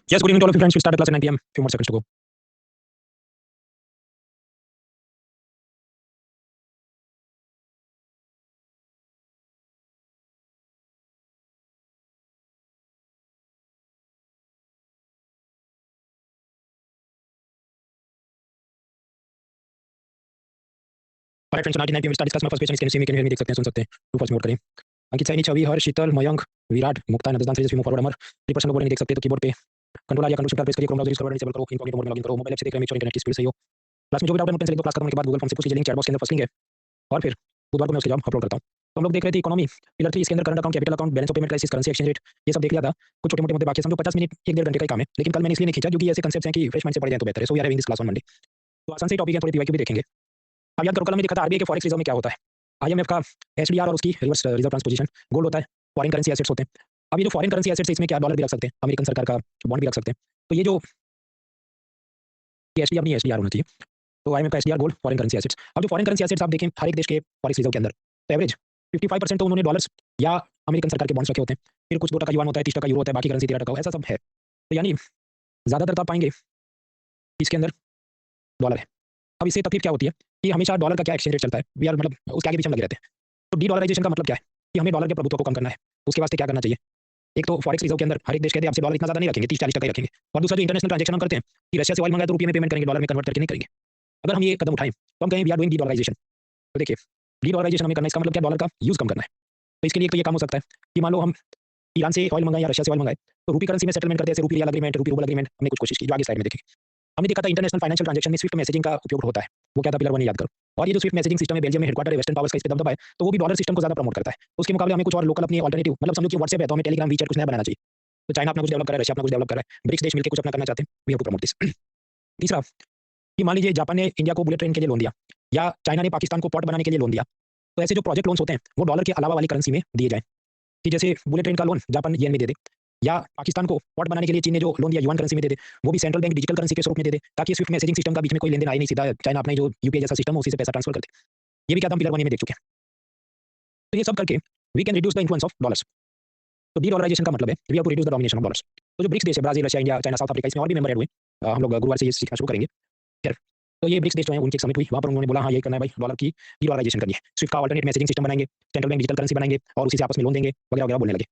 Yes, good evening to all of you friends. We'll start at class at 9 p.m. Few more seconds to go. All right, friends. So 9 p.m. we'll start discuss my first question. Can you see me? Can you hear me? देख सकते हैं, सुन सकते हैं. True false mode करें. अंकित, सैनी, छवि, हर, शीतल, मयंक, विराट, मुक्ता, नजदान, से move forward अमर 3% लोग बोलेंगे देख सकते हैं तो कीबोर्ड पे कंट्रोल या कंट्रोल शिफ्ट प्रेस करिए. क्रोम ब्राउज़र यूज़ करो, डिसेबल करो, इनकॉग्निटो मोड में लॉगिन करो. मोबाइल ऐप से देख रहे हैं, मेक श्योर इंटरनेट की स्पीड सही हो. क्लास में जो भी डाउट है नोट पेन से लिख दो. क्लास खत्म होने के बाद गूगल फॉर्म से पूछ लीजिए. लिंक चैट बॉक्स के अंदर फर्स्ट लिंक है. और फिर बुधवार को मैं उसके जवाब अपलोड करता हूँ. तो हम लोग देख रहे थे इकोनॉमी पिलर 3. इसके अंदर current account, capital account, balance of payment, crisis, currency exchange rate, ये सब देख लिया था. कुछ छोटे मोटे मुद्दे बाकी. समझो 50 मिनट 1 डेढ़ घंटे का ही काम है. लेकिन कल मैंने इसलिए नहीं खींचा क्योंकि ऐसे कंसेप्ट्स हैं कि फ्रेश माइंड से पढ़ जाए तो बेहतर है. So we are having this class on Monday. तो आसान से टॉपिक है, थोड़ी पीवाईक्यू भी देखेंगे. अब याद करो, कल हमने देखा था आरबीआई के फॉरेक्स रिजर्व में क्या होता है. आईएमएफ का एसडीआर और उसकी रिवर्स रिजर्व ट्रांसपोजिशन. गोल्ड होता है, फॉरेन करेंसी एसेट्स होते हैं. अब ये जो फॉरेन करेंसी एसेट्स है इसमें क्या डॉलर भी रख सकते हैं, अमेरिकन सरकार का बॉन्ड भी रख सकते हैं. तो ये जो एसडीआर नहीं, एसडीआर होना चाहिए. तो आईएमएफ का SDR gold foreign currency assets. अब जो फॉरेन करेंसी एसेट्स आप देखें हर एक देश के फॉरेक्स रिजर्व के अंदर, तो एवरेज 55% तो उन्होंने डॉलर्स या अमेरिकन सरकार के बॉन्ड्स रखे होते हैं. फिर कुछ 2% युआन होता है, 30% यूरो होता है, बाकी करेंसी 13% ऐसा सब है. तो यानी ज़्यादातर तो आप पाएंगे इसके अंदर डॉलर है. अब इससे तकलीफ क्या होती है कि हमेशा डॉलर का क्या एक्सचेंज रेट चलता है, वी आर मतलब उसके आगे पीछे हम लगे रहते हैं. तो डी डॉलराइजेशन का मतलब क्या है कि हमें डॉलर के प्रभुत्व को कम करना है. उसके वास्ते क्या करना चाहिए? एक तो फॉरेक्स रिजर्व के अंदर हर एक देश कहते हैं आपसे डॉलर इतना ज़्यादा नहीं रखेंगे, 30-40% ही रखेंगे. और दूसरा जो इंटरनेशनल ट्रांजेक्शन हम करते हैं कि रशिया से ऑयल मंगाया तो रुपये में पेमेंट करेंगे, डॉलर में कन्वर्ट करके नहीं करेंगे. अगर हम ये कदम उठाएं तो हम कहें we are doing de dollarisation. तो देखिए, डी डॉलराइजेशन हमें करना है, इसका मतलब क्या, डॉलर का यूज़ कम करना है. तो इसके लिए एक तो ये काम हो सकता है कि मान लो हम ईरान से ऑयल मंगाए या रशिया से ऑयल मंगाए तो रूपी करेंसी में सेटलमेंट करते हैं, रूपी रियल एग्रीमेंट, रूपी रूबल एग्रीमेंट. हमने कुछ कोशिश की जो आगे स्लाइड में देखेंगे. हमने देखा था इंटरनेशनल फाइनेंशियल ट्रांजेक्शन में स्विफ्ट मैसेजिंग का उपयोग होता है. वो क्या था, पिलर 1 याद करो. और ये जो स्विफ्ट मैसेजिंग सिस्टम है बेल्जियम में हेडक्वार्टर है, वेस्टर्न पावर्स का इस पे दबदबा है, तो वो भी डॉलर सिस्टम को ज़्यादा प्रमोट करता है. तो उसके मुकाबले हमें कुछ और लोकल अपनी अल्टरनेटिव, मतलब समझो कि व्हाट्सएप है तो हमें टेलीग्राम, वीचैट कुछ नया बनाना चाहिए. तो चाइना अपना कुछ डेवलप कर रहा है, रशिया अपना कुछ डेवलप कर रहा है, ब्रिक्स देश मिलकर कुछ अपना करना चाहते हैं. We have to promote this. तीसरा कि मान लीजिए जापान ने इंडिया को बुलेट ट्रेन के लिए लोन दिया या चाइना ने पाकिस्तान को पोर्ट बनाने के लिए लोन दिया. तो ऐसे जो प्रोजेक्ट लोन्स होते हैं वो डॉलर के अलावा वाली करेंसी में दिए जाएं. कि जैसे बुलेट ट्रेन का लोन जापान येन में दे दे, या पाकिस्तान को पोर्ट बनाने के लिए चीन ने जो लोन दिया युआन करेंसी में दे दे, वो भी सेंट्रल बैंक डिजिटल करेंसी के स्वरूप में दे दे, ताकि स्विफ्ट मैसेजिंग सिस्टम का बीच में कोई लेन-देन आए नहीं, सीधा चाइना अपना जो यूपीआई जैसा सिस्टम है उसी से पैसा ट्रांसफर कर दे. ये भी क्या था, हम पिलर 1 में देख चुके हैं. तो ये सब करके we can reduce the influence of dollars. तो डी डॉलराइजेशन का मतलब है we have to reduce the domination of dollars. तो जो ब्रिक्स देश है, Brazil, Russia, India, China, South Africa, इसमें और भी मेंबर ऐड हुए. हम लोग गुरुवार से ये सीखना शुरू करेंगे. खैर, तो ये ब्रिक्स देश जो हैं उनकी एक समिट हुई, वहाँ पर उन्होंने बोला हाँ ये करना है भाई, डॉलर की डी डॉलराइजेशन करनी है, स्विफ्ट का अल्टरनेट मैसेजिंग सिस्टम बनाएंगे, सेंट्रल बैंक डिजिटल करेंसी बनाएंगे और उसी से आपस में लोन देंगे वगैरह वगैरह बोलने लगे.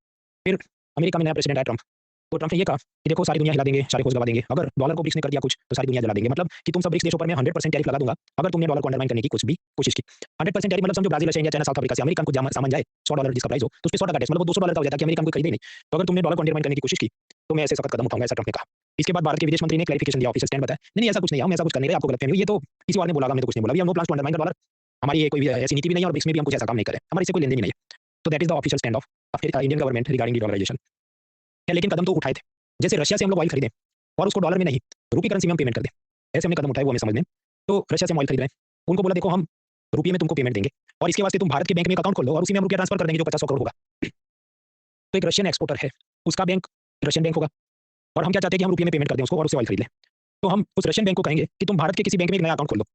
फिर अमेरिका में नया प्रेसिडेंट आया ट्रंप. तो ट्रंप ने ये कहा कि देखो सारी दुनिया हिला देंगे, सारे खोज गवा देंगे, अगर डॉलर को ब्रिक्स ने कर दिया कुछ तो सारी दुनिया जला देंगे. मतलब कि तुम सब ब्रिक्स देशों पर मैं 100% टैरिफ लगा दूंगा अगर तुमने डॉलर को अंडरमाइन करने की कुछ भी कोशिश की. 100% टैरिफ मतलब समझो Brazil, Russia, India, China, South Africa से अमेरिकन को सामान जाए $100 जिसका प्राइस हो तो उसपे 100% टैक्स, मतलब वो $200 का हो जाता है कि अमेरिकन को खरीदे नहीं. तो अगर तुमने डॉलर को अंडरमाइन करने की कोशिश की तो मैं ऐसे सख्त कदम उठाऊंगा, ऐसा ट्रंप ने कहा. इसके बाद भारत के विदेश मंत्री ने क्लैरिफिकेशन दिया, ऑफिशियल स्टैंड बताया नहीं ऐसा कुछ नहीं है, हम ऐसा कुछ करने के, आपको गलतफहमी हुई, ये तो किसी और ने बोला, हमने तो कुछ नहीं बोला. We have no plans to undermine the dollar. हमारी ये कोई ऐसी नीति भी नहीं है और ब्रिक्स में भी हम कुछ ऐसा काम नहीं करें, हमारे इससे कोई लेन-देन भी नहीं है. तो that is the official stand of Indian government regarding dollarization. लेकिन कदम तो उठाए थे. जैसे रशिया से हम लोग ऑयल खरीदें और उसको डॉलर में नहीं रूपी करेंसी में हम पेमेंट कर दें, ऐसे हमने कदम उठाए, वो हमें समझ में. तो रशिया से हम ऑयल खरीद रहे हैं, उनको बोला देखो हम रुपये में तुमको पेमेंट देंगे और इसके वास्ते तुम भारत के बैंक में एक अकाउंट खोल दो और उसी में हम रुपया ट्रांसफर कर देंगे जो 50-100 करोड़ होगा. तो एक रशियन एक्सपोर्टर है, उसका बैंक रशियन बैंक होगा और हम क्या चाहते हैं कि हम रुपये में पेमेंट कर दें उसको और उससे ऑयल खरीद लें. तो हम उस रशियन बैंक को कहेंगे कि तुम भारत के किसी बैंक में एक नया अकाउंट खोल दो.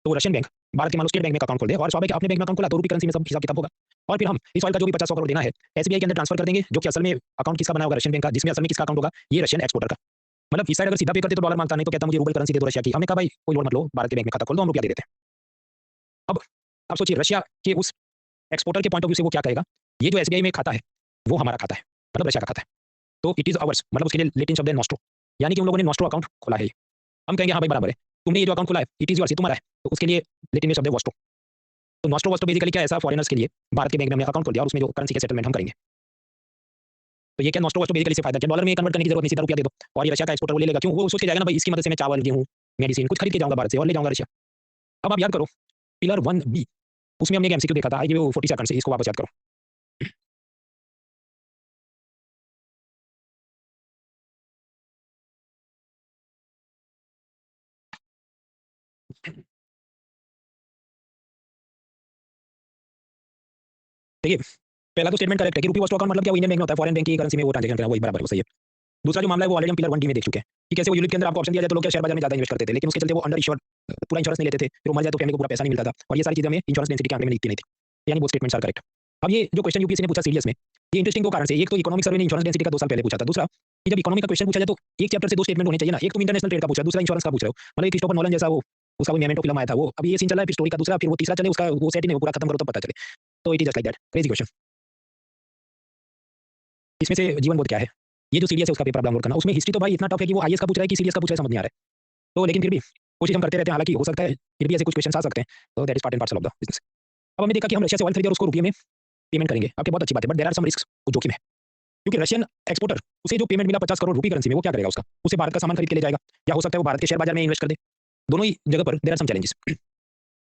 तो रशियन बैंक भारत के मान लो स्टेट बैंक में अकाउंट खोल दे और स्वाभाविक अपने बैंक में अकाउंट खोला तो रुपी करेंसी में सब हिसाब किताब होगा. और फिर हम इस ऑयल का जो भी 50-100 करोड़ देना है एसबीआई के अंदर ट्रांसफर कर देंगे, जो कि असल में अकाउंट किसका बना होगा, रशियन बैंक का, जिसमें असल में किसका अकाउंट होगा, ये रशियन एक्सपोर्टर का. मतलब इस साइड अगर सीधा पे करते तो डॉलर मांगता, नहीं तो कहता मुझे रूबल करेंसी दे दो रशिया की. हमने कहा भाई कोई लोड मत लो, भारत के बैंक में खाता खोल दो, हम रुपया दे देते हैं. अब सोचिए रशिया के उस एक्सपोर्टर के पॉइंट ऑफ व्यू से वो क्या कहेगा, ये जो एसबीआई में खाता है वो हमारा खाता है, मतलब रशिया का खाता है, तो इट इज अवर्स. मतलब उसके लिए लेटिन शब्द है नोस्ट्रो, यानी कि उन लोगों ने नोस्ट्रो अकाउंट खोला है. हम कहेंगे हाँ भाई बराबर है, तुमने ये जो अकाउंट खोला है इट इज योर्स, ये तुम्हारा है, तो उसके लिए लेटिन में शब्द है वोस्ट्रो. तो नोस्ट्रो वोस्ट्रो बेसिकली क्या, ऐसा फॉरेनर्स के लिए भारत के बैंक में हमने अकाउंट खोल दिया और उसमें जो करेंसी के सेटलमेंट हम करेंगे. तो ये क्या नोस्ट्रो वोस्ट्रो बेसिकली से फायदा क्या, डॉलर में कन्वर्ट करने की जरूरत नहीं, सीधा रुपया दे दो और ये रशिया का एक्सपोर्टर वो लेगा. क्यों, वो सोच के जाएगा ना भाई इसकी मदद से मैं चावल, गेहूं, मेडिसिन कुछ खरीद के जाऊंगा भारत से और ले जाऊंगा रशिया. अब आप याद करो पिलर 1B, उसमें हमने एक एमसीक्यू देखा था, आई गिव यू 40 सेकंड से, इसको वापस याद करो. देखिए पहला तो स्टेटमेंट करेक्ट है कि रूपी वॉस्ट्रो अकाउंट मतलब क्या, वो इंडियन बैंक में होता है, फॉरेन बैंक की करेंसी में वो ट्रांजेक्शन करना, वही बराबर वो सही है. दूसरा जो मामला है वो ऑलरेडी हम पिलर 1D में देख चुके हैं कि कैसे वो यूलिट के अंदर आपको ऑप्शन दिया जाए तो लोग क्या शेयर बाजार में ज्यादा इन्वेस्ट करते थे, लेकिन उसके चलते वो अंडर इंश्योर्ड पूरा इंश्योरेंस नहीं लेते थे, फिर वो मर जाए तो फैमिली को पूरा पैसा नहीं मिलता था, और ये सारी चीजें हमें इंश्योरेंस डेंसिटी के आंकड़े में दिखती नहीं थी. यानी वो स्टेटमेंट्स आर करेक्ट. अब ये जो क्वेश्चन यूपीएससी ने पूछा सीरियस में, ये इंटरेस्टिंग दो कारण से, एक तो इकोनॉमिक सर्वे ने इंश्योरेंस डेंसिटी का 2 साल पहले पूछा था, दूसरा कि जब इकोनॉमी का क्वेश्चन पूछा जाए तो एक चैप्टर से 2 स्टेटमेंट होने चाहिए ना, एक तुम इंटरनेशनल ट्रेड का पूछ रहे हो, दूसरा इंश्योरेंस का पूछ रहे हो, मतलब क्रिस्टोफर नोलन जैसा वो उसका वो मेमेंटो फिल्म आया था वो, अब ये सीन चल रहा है फिर स्टोरी का दूसरा, फिर वो तीसरा चले उसका वो सेट ही नहीं हो, पूरा खत्म करो तब पता चले, तो it is just like that, crazy question. इसमें से जीवन बोध क्या है, ये जो सीरियस है उसका पेपर डाउनलोड करना, उसमें हिस्ट्री तो भाई इतना टफ है कि वो आईएएस का पूछ रहा है कि सीरियस का पूछ रहा है समझ नहीं आ रहा है, तो लेकिन फिर भी कोशिश हम करते रहते हैं, हालांकि हो सकता है फिर भी ऐसे कुछ क्वेश्चन आ सकते हैं, तो that is part and parcel of the business. अब हमने देखा कि हम रशिया से ऑयल खरीदे और उसको रुपये में पेमेंट करेंगे, आपके बहुत अच्छी बात है, but there are some risk, जोखिम है, क्योंकि रशियन एक्सपोर्टर उसे जो पेमेंट मिला 50 करोड़ रुपये करेंसी में, वो क्या करेगा उसका, उसे भारत का सामान खरीद के ले जाएगा, या हो सकता है वो भारत के शेयर बाजार में इन्वेस्ट कर दे, दोनों ही जगह पर देयर आर सम चैलेंजेस।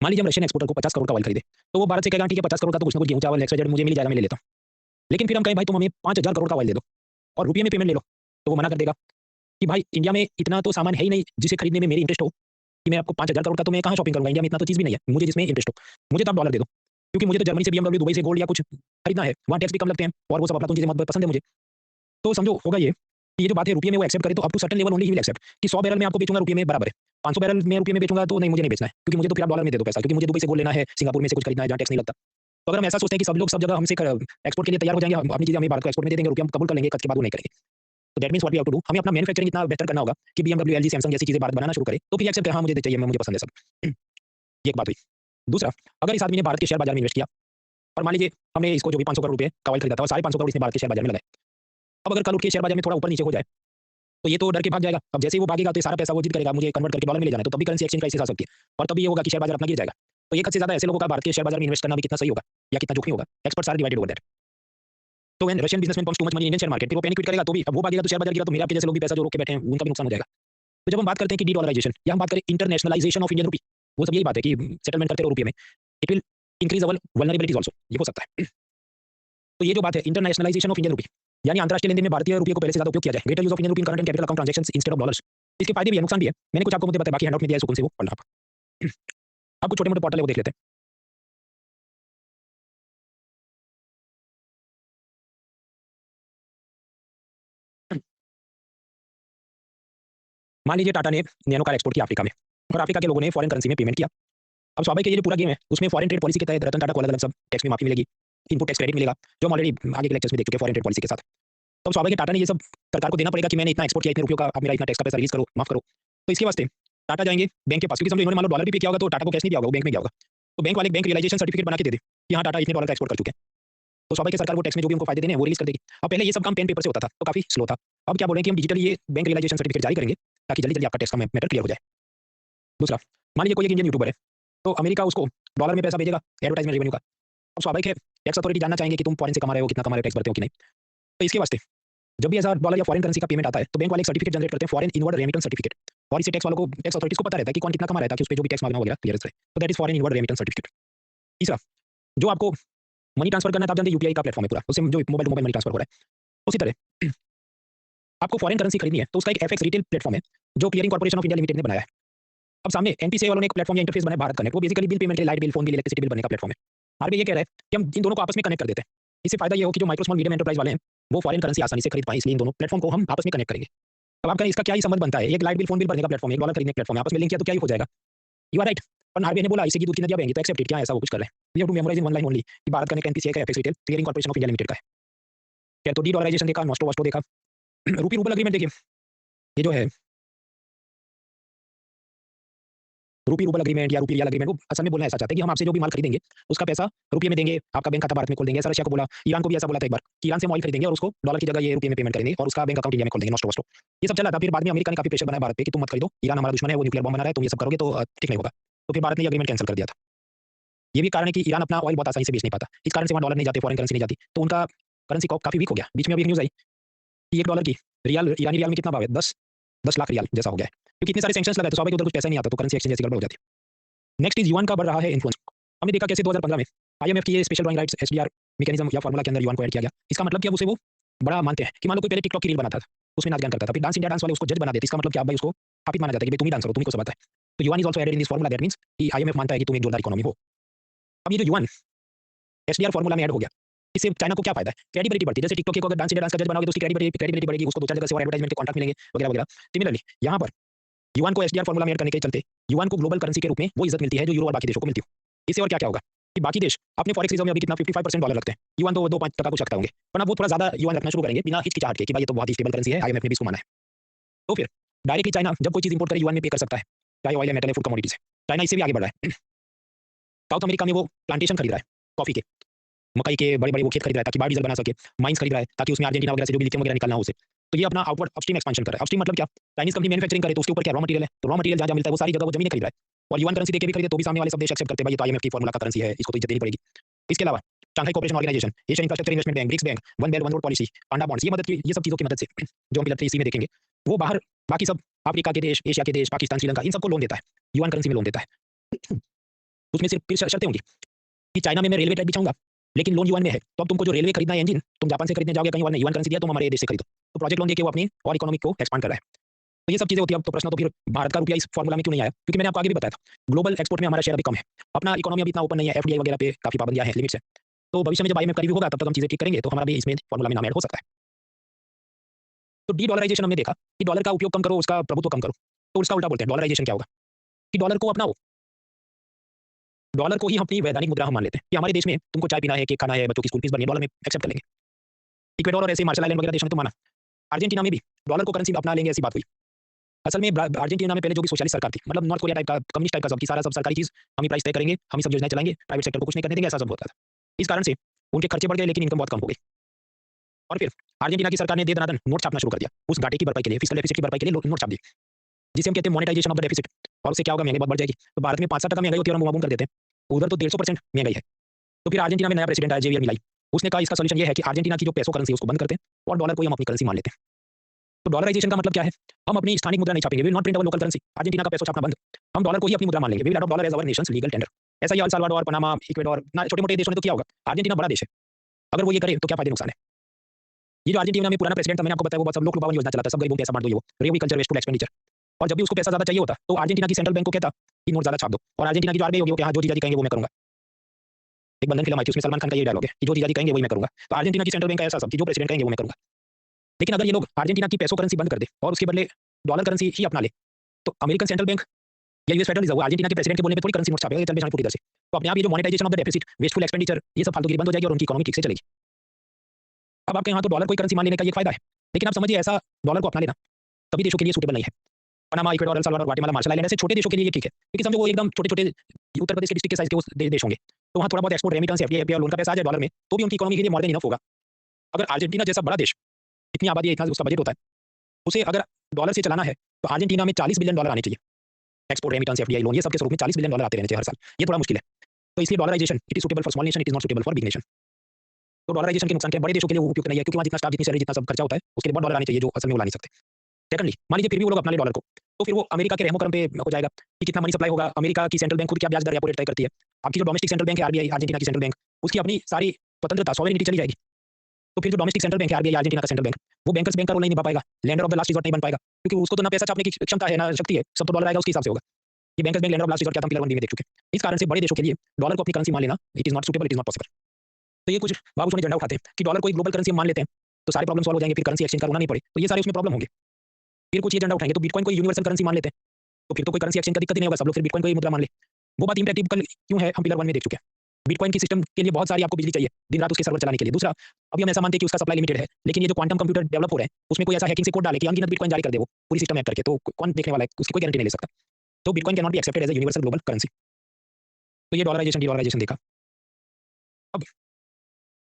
मान लीजिए हम रशियन एक्सपोर्टर को 50 करोड़ का ऑयल खरीदे, तो वो भारत से कहेगा ठीक है 50 करोड़ का तो कुछ ना कुछ गेहूं चावल एक्सवाइजेड मुझे मिल जाएगा, मैं ले लेता हूं, लेकिन फिर हम कहें भाई तुम हमें 5000 करोड़ का ऑयल दे दो और रुपये में पेमेंट ले लो, तो वो मना कर देगा कि भाई इंडिया में इतना तो सामान है ही नहीं जिसे खरीदने में मेरी इंटरेस्ट हो, कि मैं आपको 5000 करोड़ का तो मैं कहाँ शॉपिंग करूंगा, इंडिया में इतना तो चीज़ भी नहीं है मुझे जिसमें इंटरेस्ट हो, मुझे तो आप डॉलर दे दो, क्योंकि मुझे तो जर्मनी से BMW दुबई से गोल्ड या कुछ खरीदना है, वहाँ टैक्स भी कम लगते हैं और वो सब अपना चीज़ें बहुत पसंद है मुझे, तो समझो होगा ये कि ये जो बात है रुपये में वो एक्सेप्ट करे तो up to certain level only ही विल एक्सेप्ट कि 100 बैरल में आपको बेचूंगा रुपये में बराबर है, 500 बैरल में रुपये में बेचूंगा तो नहीं मुझे नहीं बेचना है, क्योंकि मुझे तो फिर आप डॉलर में दे दो पैसा, क्योंकि मुझे दुबई से गोल्ड लेना है, सिंगापुर में से कुछ खरीदना है जहाँ टैक्स नहीं लगता। तो अगर हम ऐसा सोचते हैं कि सब लोग सब जगह हमसे एक्सपोर्ट के लिए तैयार हो जाएंगे, हम अपनी चीज़ें हमें भारत को एक्सपोर्ट में दे देंगे, रुपये हम कबूल कर लेंगे, कच के बाद वो नहीं करेंगे, तो that means what we have to do, हमें अपना मैन्युफैक्चरिंग इतना बेहतर करना होगा कि BMW LG Samsung जैसी चीज़ें भारत बनाना शुरू करे, तो फिर एक्सेप्ट हाँ मुझे चाहिए, मैं मुझे पसंद है सब। ये एक बात हुई। दूसरा, अगर इस आदमी ने भारत के शेयर बाजार में इन्वेस्ट किया और मान लीजिए हमने इसको जो भी 500 करोड़ रुपए का ऑयल खरीदा था और 550 करोड़ इसने भारत के शेयर बाजार में लगाए, अब अगर कल उठ के शेयर बाजार में थोड़ा ऊपर नीचे हो जाए तो ये तो डर के भाग जाएगा, अब जैसे ही वो भागेगा तो ये सारा पैसा वो जिद करेगा मुझे कन्वर्ट करके डॉलर में ले जाना है, तो तभी करेंसी एक्सचेंज क्राइसिस आ सकती है और तभी ये होगा कि शेयर बाजार अपना गिर जाएगा, तो एक हद से ज़्यादा ऐसे लोगों का भारत के शेयर बाजार में इन्वेस्ट करना भी कितना सही होगा या कितना जोखिम होगा, experts are divided over that. तो when Russian businessman pumps too much money in Indian share market, फिर वो पैनिक करेगा, तो भी अब वो भागेगा तो शेयर बाजार गिरा तो मेरे आपके जैसे लोग भी पैसा जो रोक के बैठे हैं उनका भी नुकसान हो जाएगा। तो जब हम बात करते हैं कि डी डॉलराइजेशन या हम बात करें इंटरनेशनलाइजेशन ऑफ इंडियन रुपी, वो सब यही बात है कि सेटलमेंट करते रहो रुपये में, it will increase our vulnerabilities also, ये हो सकता है। तो ये जो बात है इंटरनेशनलाइजेशन ऑफ इंडियन रुपी, यानी अंतरराष्ट्रीय लेनदेन में भारतीय रुपये को पहले से ज्यादा उपयोग किया जाए, greater use of Indian rupee in current and capital account transactions instead of dollars, इसके फायदे भी है नुकसान भी है, मैंने कुछ आपको मुद्दे बताए, बाकी हैंडआउट में दिया है सुकून से वो पढ़ना आप। अब कुछ छोटे मोटे पोर्टल है वो देख लेते हैं। मान लीजिए टाटा ने नैनो कार एक्सपोर्ट किया अफ्रीका में और अफ्रीका के लोगों ने फॉरेन करेंसी में पेमेंट किया, अब स्वाभाविक है ये जो पूरा गेम है उसमें फॉरेन ट्रेड पॉलिसी के तहत रतन टाटा को अलग अलग सब टैक्स में माफी मिलेगी, इनपुट टैक्स क्रेडिट मिलेगा, जो हम ऑलरेडी आगे के लेक्चर्स में देख चुके हैं फॉरेन ट्रेड पॉलिसी के साथ। तो स्वाभाविक है टाटा ने ये सब सरकार को देना पड़ेगा कि मैंने इतना एक्सपोर्ट किया, इतने रुपयों का, आप मेरा इतना टैक्स का पैसा रिलीज करो, माफ करो। तो इसके वास्ते टाटा जाएंगे बैंक के पास, क्योंकि समझो इन्होंने मान लो डॉलर भी पे किया होगा तो टाटा को कैश नहीं दिया होगा, वो बैंक में गया होगा, तो बैंक वाले बैंक रियलाइजेशन सर्टिफिकेट बना के दे दे कि हाँ टाटा इतने डॉलर का एक्सपोर्ट कर चुके हैं, तो स्वाभाविक है सरकार वो टैक्स में जो भी उनको फायदे देने हैं वो रिलीज कर देगी। अब पहले ये सब काम पेन पेपर से होता था तो काफी स्लो था, अब क्या बोलें कि हम डिजिटल ये बैंक रियलाइजेशन सर्टिफिकेट जारी करेंगे ताकि जल्दी जल्दी आपका टैक्स का मैटर क्लियर हो जाए। दूसरा, मान लीजिए कोई एक इंडियन यूट्यूबर है तो अमेरिका उसको डॉलर में पैसा भेजेगा एडवर्टाइजमेंट रेवेन्यू का, अब स्वाभाविक है टैक्स अथॉरिटी जानना चाहेंगे कि तुम फॉरेन से कमा रहे हो, कितना कमा रहे हो, टैक्स भरते हो कि नहीं, तो इसके वास्ते जब भी ऐसा डॉलर या फॉरेन करेंसी का पेमेंट आता है तो बैंक वाले एक सर्टिफिकेट जनरेट करते हैं, फॉरेन इनवर्ड रेमिटेंस सर्टिफिकेट, और इसे टैक्स वालों को, टैक्स अथॉरिटीज को पता रहता है कि कौन कितना कमा रहा है ताकि उस पर जो भी टैक्स मांगना वगैरह क्लियर रहे, तो that is foreign inward remittance certificate. तीसरा, जो आपको मनी ट्रांसफर करना है, आप जानते हैं यूपीआई का प्लेटफॉर्म है पूरा, उससे जो mobile to mobile money transfer हो रहा है, उसी तरह आपको फॉरेन करेंसी खरीदनी है तो उसका एक एफएक्स रिटेल प्लेटफॉर्म है जो clearing corporation of India limited ने बनाया है। अब सामने एनपीसीआई वालों ने एक प्लेटफॉर्म या इंटरफेस बनाया भारत कनेक्ट, वो basically bill payment, light bill, phone bill, electricity bill बनने का प्लेटफॉर्म है। आरबीआई ये कह रहा है कि हम इन दोनों को आपस में कनेक्ट कर देते हैं, इससे फायदा ये हो कि जो माइक्रो स्मॉल मीडियम एंटरप्राइज वाले हैं वो फॉरेन करेंसी आसानी से खरीद पाए, इसलिए इन दोनों प्लेटफॉर्म को हम आपस में कनेक्ट करेंगे। अब आप कहें इसका क्या ही संबंध बनता है, एक लाइट बिल फोन बिल भरने का प्लेटफॉर्म, एक डॉलर खरीदने का प्लेटफॉर्म, आपस में लिंक किया तो क्या ही हो जाएगा, यू आर राइट। पर आरबीआई ने बोला इससे की दूध की नदियां बहेंगी, तो एक्सेप्ट इट, क्या ऐसा वो कुछ कर रहे हैं, we have to memorize in one line only कि भारत कनेक्ट एनपीसीआई का FX retail clearing corporation of India limited का है। क्या तो डी डॉलराइजेशन देखा, नॉस्टो वास्टो देखा, रूपी रूबल एग्रीमेंट देखिए, ये जो है रूपी रूबल एग्रीमेंट या रूपी रियल एग्रीमेंट, वो असल में बोलना ऐसा चाहते हैं कि हम आपसे जो भी माल खरीदेंगे उसका पैसा रुपये में देंगे, आपका बैंक खाता भारत में खोल देंगे, ऐसा रशिया को बोला, ईरान को भी ऐसा बोला था एक बार कि ईरान से ऑयल खरीदेंगे और उसको डॉलर की जगह ये रुपये में पेमेंट करेंगे और उसका बैंक अकाउंट इंडिया में खोल देंगे, नॉस्टो वास्टो, ये सब चला था। फिर बाद में अमेरिका ने काफी प्रेशर बनाया भारत पे कि तुम मत खरीदो, ईरान हमारा दुश्मन है, वो न्यूक्लियर बम बना रहा है, तुम ये सब करोगे तो ठीक नहीं होगा, तो फिर भारत ने एग्रीमेंट कैंसिल कर दिया था। ये भी कारण है कि ईरान अपना ऑयल बहुत आसानी से बेच नहीं पाता, इस कारण से वहाँ डॉलर नहीं जाते, फॉरेन करेंसी नहीं जाती, तो उनका करेंसी काफी वीक हो गया। बीच में अभी एक न्यूज आई कि $1 की रियाल, ईरानी रियाल में कितना भाव है, 10 लाख रियाल जैसा हो गया है, क्योंकि इतने सारे सैंक्शंस लगाए तो स्वाभाविक उधर कुछ पैसा नहीं आता, तो करेंसी एक्सचेंज जैसी गड़बड़ हो जाती है। नेक्स्ट इज युआन का बढ़ रहा है इन्फ्लुएंस। हमने देखा कैसे 2015 में आईएमएफ की ये special drawing rights SDR mechanism या फार्मूला के अंदर युआन को ऐड किया गया। इसका मतलब क्या, उसे वो बड़ा मानते हैं कि मान लो कोई पहले टिकटॉक की रील बनाता था, उसमें नाच गान करता था, फिर डांस इंडिया डांस वाले उसको जज बना देते, इसका मतलब क्या भाई उसको हाफिज माना जाता है कि भाई तुम ही डांस करो, तुम्ही को सब आता है। तो yuan is also added in this formula, that means कि आईएमएफ मानता है कि तुम एक जोरदार इकोनॉमी हो। अब ये जो युआन एसडीआर फार्मूला में ऐड हो गया, इससे चाइना को क्या फायदा है, क्रेडिबिलिटी बढ़ती है, जैसे टिकटॉक को अगर डांस इंडिया डांस का जज बनाओगे तो उसकी क्रेडिबिलिटी बढ़ेगी, उसको 2-4 जगह से और एडवर्टाइजमेंट के कॉन्ट्रैक्ट मिलेंगे वगैरह वगैरह। सिमिलरली यहाँ पर युआन को एसडीआर फार्मूला में ऐड करने के चलते युआन को ग्लोबल करेंसी के रूप में वो इज्जत मिलती है जो यूरो और बाकी देशों को मिलती है। इससे और क्या क्या होगा, कि बाकी देश अपने फॉरेक्स रिजर्व में अभी कितना 55% डॉलर रखते हैं, युआन तो 2-5% कुछ रखते होंगे, वरना वो थोड़ा ज़्यादा युआन रखना शुरू करेंगे बिना हिचकिचाहट के कि भाई ये तो बहुत ही स्टेबल करेंसी है, आईएमएफ ने भी इसको माना है। तो फिर डायरेक्टली चाइना जब कोई चीज़ इंपोर्ट करे युआन में पे कर सकता है, चाहे ऑयल है, मेटल है, फूड कमोडिटीज़ है। चाइना इससे भी आगे बढ़ रहा है। साउथ अमेरिका में वो प्लांटेशन खरीद रहा है, कॉफ़ी के, मकई के बड़े-बड़े वो खेत खरीद रहा है ताकि बायोडीज़ल बना सके, माइन्स खरीद रहा है ताकि उसमें अर्जेंटीना वगैरह से जो भी लिथियम वगैरह निकालना हो उसे। तो ये अपना आउटवर्ड अपस्ट्रीम एक्सपेंशन कर रहा है। अपस्ट्रीम मतलब क्या? चाइनीज़ कंपनी मैन्युफैक्चरिंग करे तो उसके ऊपर क्या रॉ मटेरियल है, तो रॉ मटेरियल जहाँ-जहाँ मिलता है वो सारी जगह वो ज़मीनें खरीद रहा है। और युआन करेंसी देके भी खरीदे तो भी सामने वाले सब देश एक्सेप्ट करते हैं भाई ये तो आईएमएफ की फॉर्मूला का करेंसी है, इसको तो इज्जत देनी पड़ेगी। इसके अलावा Shanghai Cooperation Organisation, Asian Infrastructure Investment Bank, BRICS bank, One Belt One Road policy, panda bonds, ये सब चीज़ों की मदद से जो हम पिलर 3 में देखेंगे, वो बाहर बाकी सब अफ्रीका के देश, एशिया के देश, पाकिस्तान, श्रीलंका इन सबको लोन देता है, युआन करेंसी में लोन देता है। उसमें सिर्फ फिर शर्तें होंगी कि चाइना में मैं रेलवे ट्रैक बिछाऊंगा, लेकिन लोन युआन में है, तो अब तुमको जो रेलवे खरीदना है इंजन, तुम जापान से खरीदने जाओगे कहीं और ने युआन करेंसी दिया, तुम हमारे देश से खरीदो। तो प्रोजेक्ट लोन देके वो अपनी और इकोनॉमी को एक्सपांड कर रहा है। तो ये सब चीज़ें होती है। अब तो प्रश्न तो फिर भारत का रुपया इस फॉर्मूला में क्यों नहीं आया? क्योंकि मैंने आपको आगे भी बताया था, ग्लोबल एक्सपोर्ट में हमारा शेयर अभी कम है। अपना इकोनॉमी अभी इतना ओपन नहीं है, एफडीआई वगैरह पे काफ़ी पाबंदियाँ हैं, लिमिट्स है। तो भविष्य में जब आईएमएफ का रिव्यू होगा तब तक हम चीज़ें ठीक करेंगे, तो हमारा भी इसमें फॉर्मूला में नाम ऐड हो सकता है। तो डी-डॉलराइजेशन हमने देखा कि डॉलर का उपयोग कम करो, उसका प्रभुत्व कम करो। तो उसका उल्टा बोलते हैं डॉलराइजेशन क्या होगा? कि डॉलर को अपनाओ, डॉलर को ही हम अपनी वैधानिक मुद्रा हम मान लेते हैं कि हमारे देश में तुमको चाय पीना है, केक खाना है, बच्चों की स्कूल फीस भरनी है, डॉलर में एक्सेप्ट कर लेंगे। इक्वेडोर और ऐसे मार्शल आइलैंड वगैरह देशों में तो माना। अर्जेंटीना में भी डॉलर को करेंसी अपना लेंगे ऐसी बात हुई। असल में अर्जेंटीना में पहले जो भी सोशलिस्ट सरकार थी, मतलब नॉर्थ कोरिया टाइप का, कम्युनिस्ट टाइप का सब, कि सारा सब सरकारी चीज़ हम ही प्राइस तय करेंगे, हम ही सब योजनाएं चलाएंगे, प्राइवेट सेक्टर को कुछ नहीं करने देंगे, ऐसा सब होता था। इस कारण से उनके खर्चे बढ़ गए लेकिन इनकम बहुत कम हो गई। और फिर अर्जेंटीना की सरकार ने दे दनादन नोट छापना शुरू कर दिया उस घाटे की भरपाई के लिए, फिस्कल डेफिसिट की भरपाई के लिए नोट छाप दी, जिसे हम कहते हैं मोनेटाइजेशन ऑफ द डेफिसिट। और उससे क्या होगा? महंगाई बहुत बढ़ जाएगी। तो भारत में 5-7% महंगाई होती है और हम बुम कर देते हैं, उधर तो 150% महंगाई है। तो फिर अर्जेंटीना में नया प्रेसिडेंट आया, जेवियर मिलाई। उसने कहा इसका सॉल्यूशन ये है कि अर्जेंटीना की जो पेसो करेंसी है उसको बंद करते हैं और डॉलर को ही हम अपनी करेंसी मान लेते हैं। तो डॉलराइजेशन का मतलब क्या है? हम अपनी स्थानिक मुद्रा नहीं छापेंगे, we will not print our local currency. Argentina का पेसो छापना बंद, हम डॉलर को ही अपनी मुद्रा मान लेंगे। We will adopt dollar as our nation's legal tender. ऐसा ही अल साल्वाडोर, पनामा, इक्वेडोर ना छोटे-मोटे देशों ने तो किया होगा। अर्जेंटीना बड़ा देश है, अगर वो ये करे तो क्या फायदे नुकसान है? ये जो अर्जेंटीना में पुराना प्रेसिडेंट था, मैंने आपको बताया, वो बहुत सब लोग लुभावन योजना चलाता है, सब गरीबों को पैसा बांट दो, ये वो रेवी कल्चर वेस्टफुल एक्सपेंडिचर। और जब भी उसको पैसा ज़्यादा चाहिए होता तो अर्जेंटीना की सेंट्रल बैंक को कहता कि नोट ज़्यादा छाप दो, और अर्जेंटीना की जो आरबीआई होगी वो कि हाँ जो जीजाजी कहेंगे वो मैं करूंगा। एक बंधन फिल्म आई थी, उसमें सलमान खान का ये डायलॉग है कि जो जीजाजी कहेंगे वही मैं करूंगा। तो अर्जेंटीना की सेंट्रल बैंक का ऐसा सब कि जो प्रेसिडेंट कहेंगे वो मैं करूंगा। लेकिन अगर ये लोग अर्जेंटीना की पेसो करेंसी बंद कर दे और उसके बदले डॉलर करेंसी ही अपना ले, तो अमेरिकन सेंट्रल बैंक या यूएस फेडरल रिजर्व अर्जेंटीना के प्रेसिडेंट के बोलने पे थोड़ी करेंसी नोट छापेगा, ये चल बेचारे पूरी तरह से। तो अपने आप ये जो monetization of the deficit, wasteful expenditure, ये सब फालतूगिरी बंद हो जाएगी और उनकी इकोनॉमी ठीक से चलेगी। अब आपके यहाँ तो डॉलर को करेंसी मान लेने का ये फायदा है, लेकिन आप समझिए ऐसा डॉलर को अपना लेना सभी देशों के लिए सूटेबल नहीं है। Panama, Ecuador, El Salvador, Guatemala, Marshall island ऐसे छोटे देशों के लिए ये ठीक है, क्योंकि समझो वो एकदम छोटे-छोटे उत्तर प्रदेश के डिस्ट्रिक्ट के साइज़ के वो देश होंगे, तो वहाँ थोड़ा बहुत एक्सपोर्ट रेमिटेंस, एफडीआई लोन का पैसा आ जाए डॉलर में, तो भी उनकी इकोनॉमी के लिए मोर देन इनफ होगा। अगर अर्जेंटीना जैसा बड़ा देश, इतनी आबादी है, इतना उसका बजट होता है, उसे अगर डॉलर से चलाना है, तो अर्जेंटीना में $40 बिलियन आने चाहिए। एक्सपोर्ट रेमिटेंस, एफडीआई लोन, ये सब के स्वरूप में $40 बिलियन आते रहने चाहिए हर साल। ये थोड़ा मुश्किल है। तो इसलिए dollarization it is suitable for small nation, it is not suitable for big nation. तो डॉलराइजेशन के नुकसान क्या है? बड़े देशों के लिए वो उपयुक्त नहीं है, क्योंकि वहाँ जितना स्टाफ, जितनी सैलरी, जितना सब खर्चा होता है, उसके लिए बहुत डॉलर आने चाहिए जो असल में वो ला नहीं सकते। सेकंडली, मान लीजिए फिर भी वो लोग अपना ले डॉलर को, तो फिर वो अमेरिका के रेमो क्रम पे हो जाएगा कि कितना मनी सप्लाई होगा। अमेरिका की सेंट्रल बैंक खुद क्या ब्याज दर रेपो रेट तय करती है। आपकी जो डोमेस्टिक सेंट्रल बैंक है आरबीआई, अर्जेंटीना की सेंट्रल बैंक, उसकी अपनी सारी स्वतंत्रता, सॉवरेनिटी चली जाएगी। तो फिर जो डोमेस्टिक सेंट्रल बैंक है आरबीआई, अर्जेंटीना का सेंट्रल बैंक, वो बैंकर्स बैंक का रोल नहीं निभा पाएगा, lender of the last resort नहीं बन पाएगा, क्योंकि उसको तो ना पैसा छापने की क्षमता है, ना शक्ति है, सब तो डॉलर आएगा उसके हिसाब से होगा। ये bankers bank, lender of last resort क्या हम पिलर 1 में देख चुके हैं। इस कारण से बड़े देशों के लिए डॉलर को अपनी करेंसी मान लेना it is not suitable, it is not possible. तो ये कुछ बाबू सोने झंडा उठाते हैं कि डॉलर को एक ग्लोबल करेंसी हम मान लेते हैं तो सारे प्रॉब्लम सॉल्व हो जाएंगे, फिर करेंसी एक्सचेंज करना नहीं पड़े, तो ये सारे उसमें प्रॉब्लम होंगे। फिर कुछ ये झंडा उठाएंगे तो बिटकॉइन को यूनिवर्सल करेंसी मान लेते हैं, तो फिर तो कोई करेंसी एक्सचेंज का दिक्कत ही नहीं होगा, सब लोग फिर बिटकॉइन को ही मुद्रा मान ले। वो बात इम्प्रैक्टिकल क्यों है, हम पिलर 1 में देख चुके हैं। बिटकॉइन की सिस्टम के लिए बहुत सारी आपको बिजली चाहिए दिन रात उसके सर्वर चलाने के लिए। दूसरा, अभी हम ऐसा मानते हैं कि उसका सप्लाई लिमिटेड है, लेकिन ये जो क्वांटम कंप्यूटर डेवलप हो रहे हैं उसमें कोई ऐसा हैकिंग से कोड डाले कि अनगिनत बिटकॉइन जारी कर दे वो पूरी सिस्टम हैक करके, तो कौन देखने वाला है, उसकी कोई गारंटी नहीं ले सकता। तो bitcoin can not be accepted as a universal global currency. तो ये डॉलराइजेशन, डीडॉलराइजेशन देखा। अब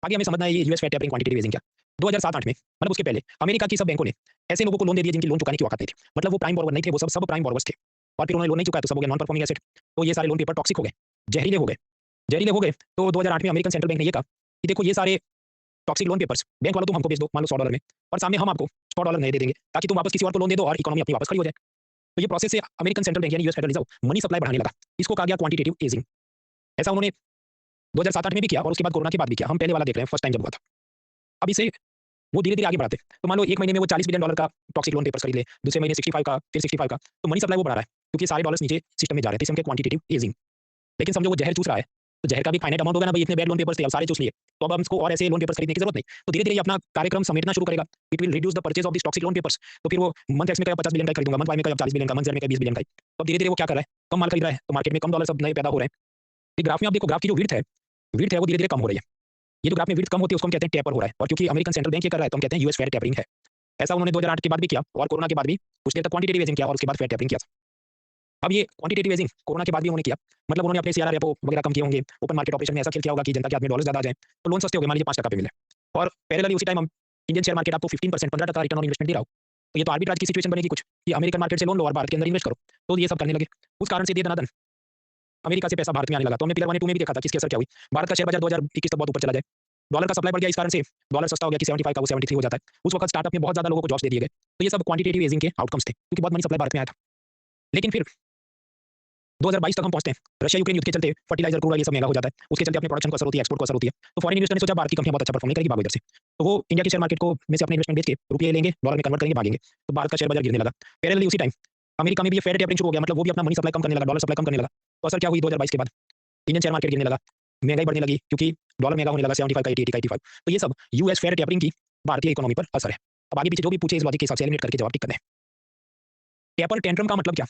आगे हमें समझना है ये US Fed tapering, quantitative easing क्या। 2007-8 में, मतलब उसके पहले, अमेरिका की सब बैंकों ने ऐसे लोगों को लोन दे दिए जिनकी लोन चुकाने की औकात नहीं थी, मतलब वो प्राइम बॉरोवर नहीं थे, वो सब प्राइम बॉरोवर्स थे, और फिर उन्होंने लोन नहीं चुकाया तो सब हो गया नॉन परफॉर्मिंग एसेट। तो ये सारे लोन पेपर टॉक्सिक हो गए, जहरीले हो गए। जहरीले हो गए तो 2008 में अमेरिकन सेंट्रल बैंक ने ये कहा कि देखो ये सारे टॉक्सिक लोन पेपर्स बैंक वालों तुम हमको बेच दो, मान लो $100 में, और सामने हम आपको $100 नहीं दे देंगे ताकि तुम वापस किसी और को लोन दे दो और इकोनॉमी अपनी वापस खड़ी हो जाए। तो ये प्रोसेस से अमेरिकन सेंट्रल बैंक यानी US federal reserve money supply बढ़ाने लगा, इसको कहा गया क्वांटिटेटिव ईजिंग। ऐसा उन्होंने 2007-8 में भी किया और उसके बाद कोरोना के बाद भी किया। हम पहले वाला देख रहे हैं, फर्स्ट टाइम जब हुआ था। अब इसे वो धीरे-धीरे आगे बढ़ाते, तो मान लो एक महीने में वो $40 बिलियन का टॉक्सिक लोन पेपर्स खरीद ले, दूसरे महीने 65 का, फिर 65 का, तो मनी सप्लाई वो बढ़ा रहा है क्योंकि सारे डॉलर्स नीचे सिस्टम में जा रहे हैं, तो इसे हम कहते हैं क्वांटिटेटिव ईजिंग। लेकिन समझो वो जहर चूस रहा है, तो जहर का भी फाइनाइट अमाउंट होगा ना भाई, इतने बैड लोन पेपर्स थे, अब सारे चूस लिए, तो अब हम इसको और ऐसे लोन पेपर्स खरीदने की जरूरत नहीं। तो धीरे-धीरे ये अपना कार्यक्रम समेटना शुरू करेगा, it will reduce the purchase of this toxic loan papers. तो फिर वो मंथ एक्स में कहेगा 50 बिलियन का खरीदूंगा, मंथ वाई में कहेगा 40 बिलियन का, मंथ जेड में कहेगा 20 बिलियन का। तो धीरे-धीरे वो क्या कर रहा है, कम माल खरीद रहा है, तो मार्केट में कम डॉलर्स अब नए पैदा हो रहे हैं। ग्राफ में आप देखो, ग्राफ की जो विड्थ है विड्थ है वो धीरे-धीरे कम हो रही है। ये जो ग्राफ में विड्थ कम होती है उसको हम कहते हैं टेपर हो रहा है और क्योंकि अमेरिकन सेंट्रल बैंक ये कर रहा है तो हम कहते हैं यूएस फेड टेपरिंग है। ऐसा उन्होंने 2008 के बाद भी किया और कोरोना के बाद भी कुछ देर तक क्वांटिटेटिव ईजिंग किया और उसके बाद फेड टेपरिंग किया था। अब ये क्वांटिटेटिव ईजिंग कोरोना के बाद भी उन्होंने किया, मतलब उन्होंने अपने सीआरआर रेपो वगैरह कम किए होंगे, ओपन मार्केट ऑपरेशन में ऐसा खेल किया होगा कि जनता के हाथ में डॉलर्स ज़्यादा आ जाएँ, तो लोन सस्ते हो गए, मान लीजिए 5% पे मिले और पैरेलली उसी टाइम हम इंडियन शेयर मार्केट आपको 15% 15% रिटर्न ऑन इन्वेस्टमेंट दे रहा हो, तो ये तो आर्बिट्राज की सिचुएशन बनेगी कुछ कि अमेरिकन मार्केट से लोन लो और भारत के अंदर इन्वेस्ट करो, तो ये सब करने लगे। उस कारण से दिए दनादन अमेरिका से पैसा भारत में आने लगा, तो हमने पिलर 1 2 में भी देखा था कि इसकी असर क्या हुई। भारत का शेयर बाजार 2021 तक बहुत ऊपर चला जाए, डॉलर का सप्लाई बढ़ गया, इस कारण से डॉलर सस्ता हो गया कि 75 का वो 73 हो जाता है। उस वक्त स्टार्टअप में बहुत ज़्यादा लोगों को जॉब्स दे दिए गए, तो ये सब क्वांटिटेटिव ईजिंग के आउटकम्स थे क्योंकि बहुत मनी सप्लाई भारत में आया था। लेकिन फिर 2022 तक हम पहुंचते हैं, रशिया यूक्रेन युद्ध के चलते फर्टिलाइजर क्रूड ऑयल ये सब महंगा हो जाता है, उसके चलते अपने प्रोडक्शन को असर होती है, एक्सपोर्ट को असर होती है, तो फॉरेन इन्वेस्टर ने सोचा भारत की कंपनियां बहुत अच्छा परफॉर्म नहीं करेगी, भागो इधर से, तो वो इंडिया के शेयर मार्केट को में से अपने इन्वेस्टमेंट बेच के रुपये लेंगे, डॉलर में कन्वर्ट करेंगे, भागेंगे, तो भारत का शेयर बाजार गिरने लगा। पैरेलली उसी टाइम अमेरिका में भी ये फेड टेपरिंग शुरू हो गया, मतलब वो भी अपना मनी सप्लाई कम करने लगा, डॉलर सप्लाई कम करने लगा, तो असर क्या हुई 2022 के बाद इंडियन शेयर मार्केट गिरने लगा, महंगाई बढ़ने लगी क्योंकि डॉलर महंगा होने लगा 75 का 80 का 85, तो ये सब यूएस फेड टेपरिंग की भारतीय इकोनॉमी पर असर है। अब आगे पीछे जो भी पूछे इस लॉजिक के हिसाब से एलिमिनेट करके जवाब टिक करना है। टेपर टेंट्रम का मतलब क्या?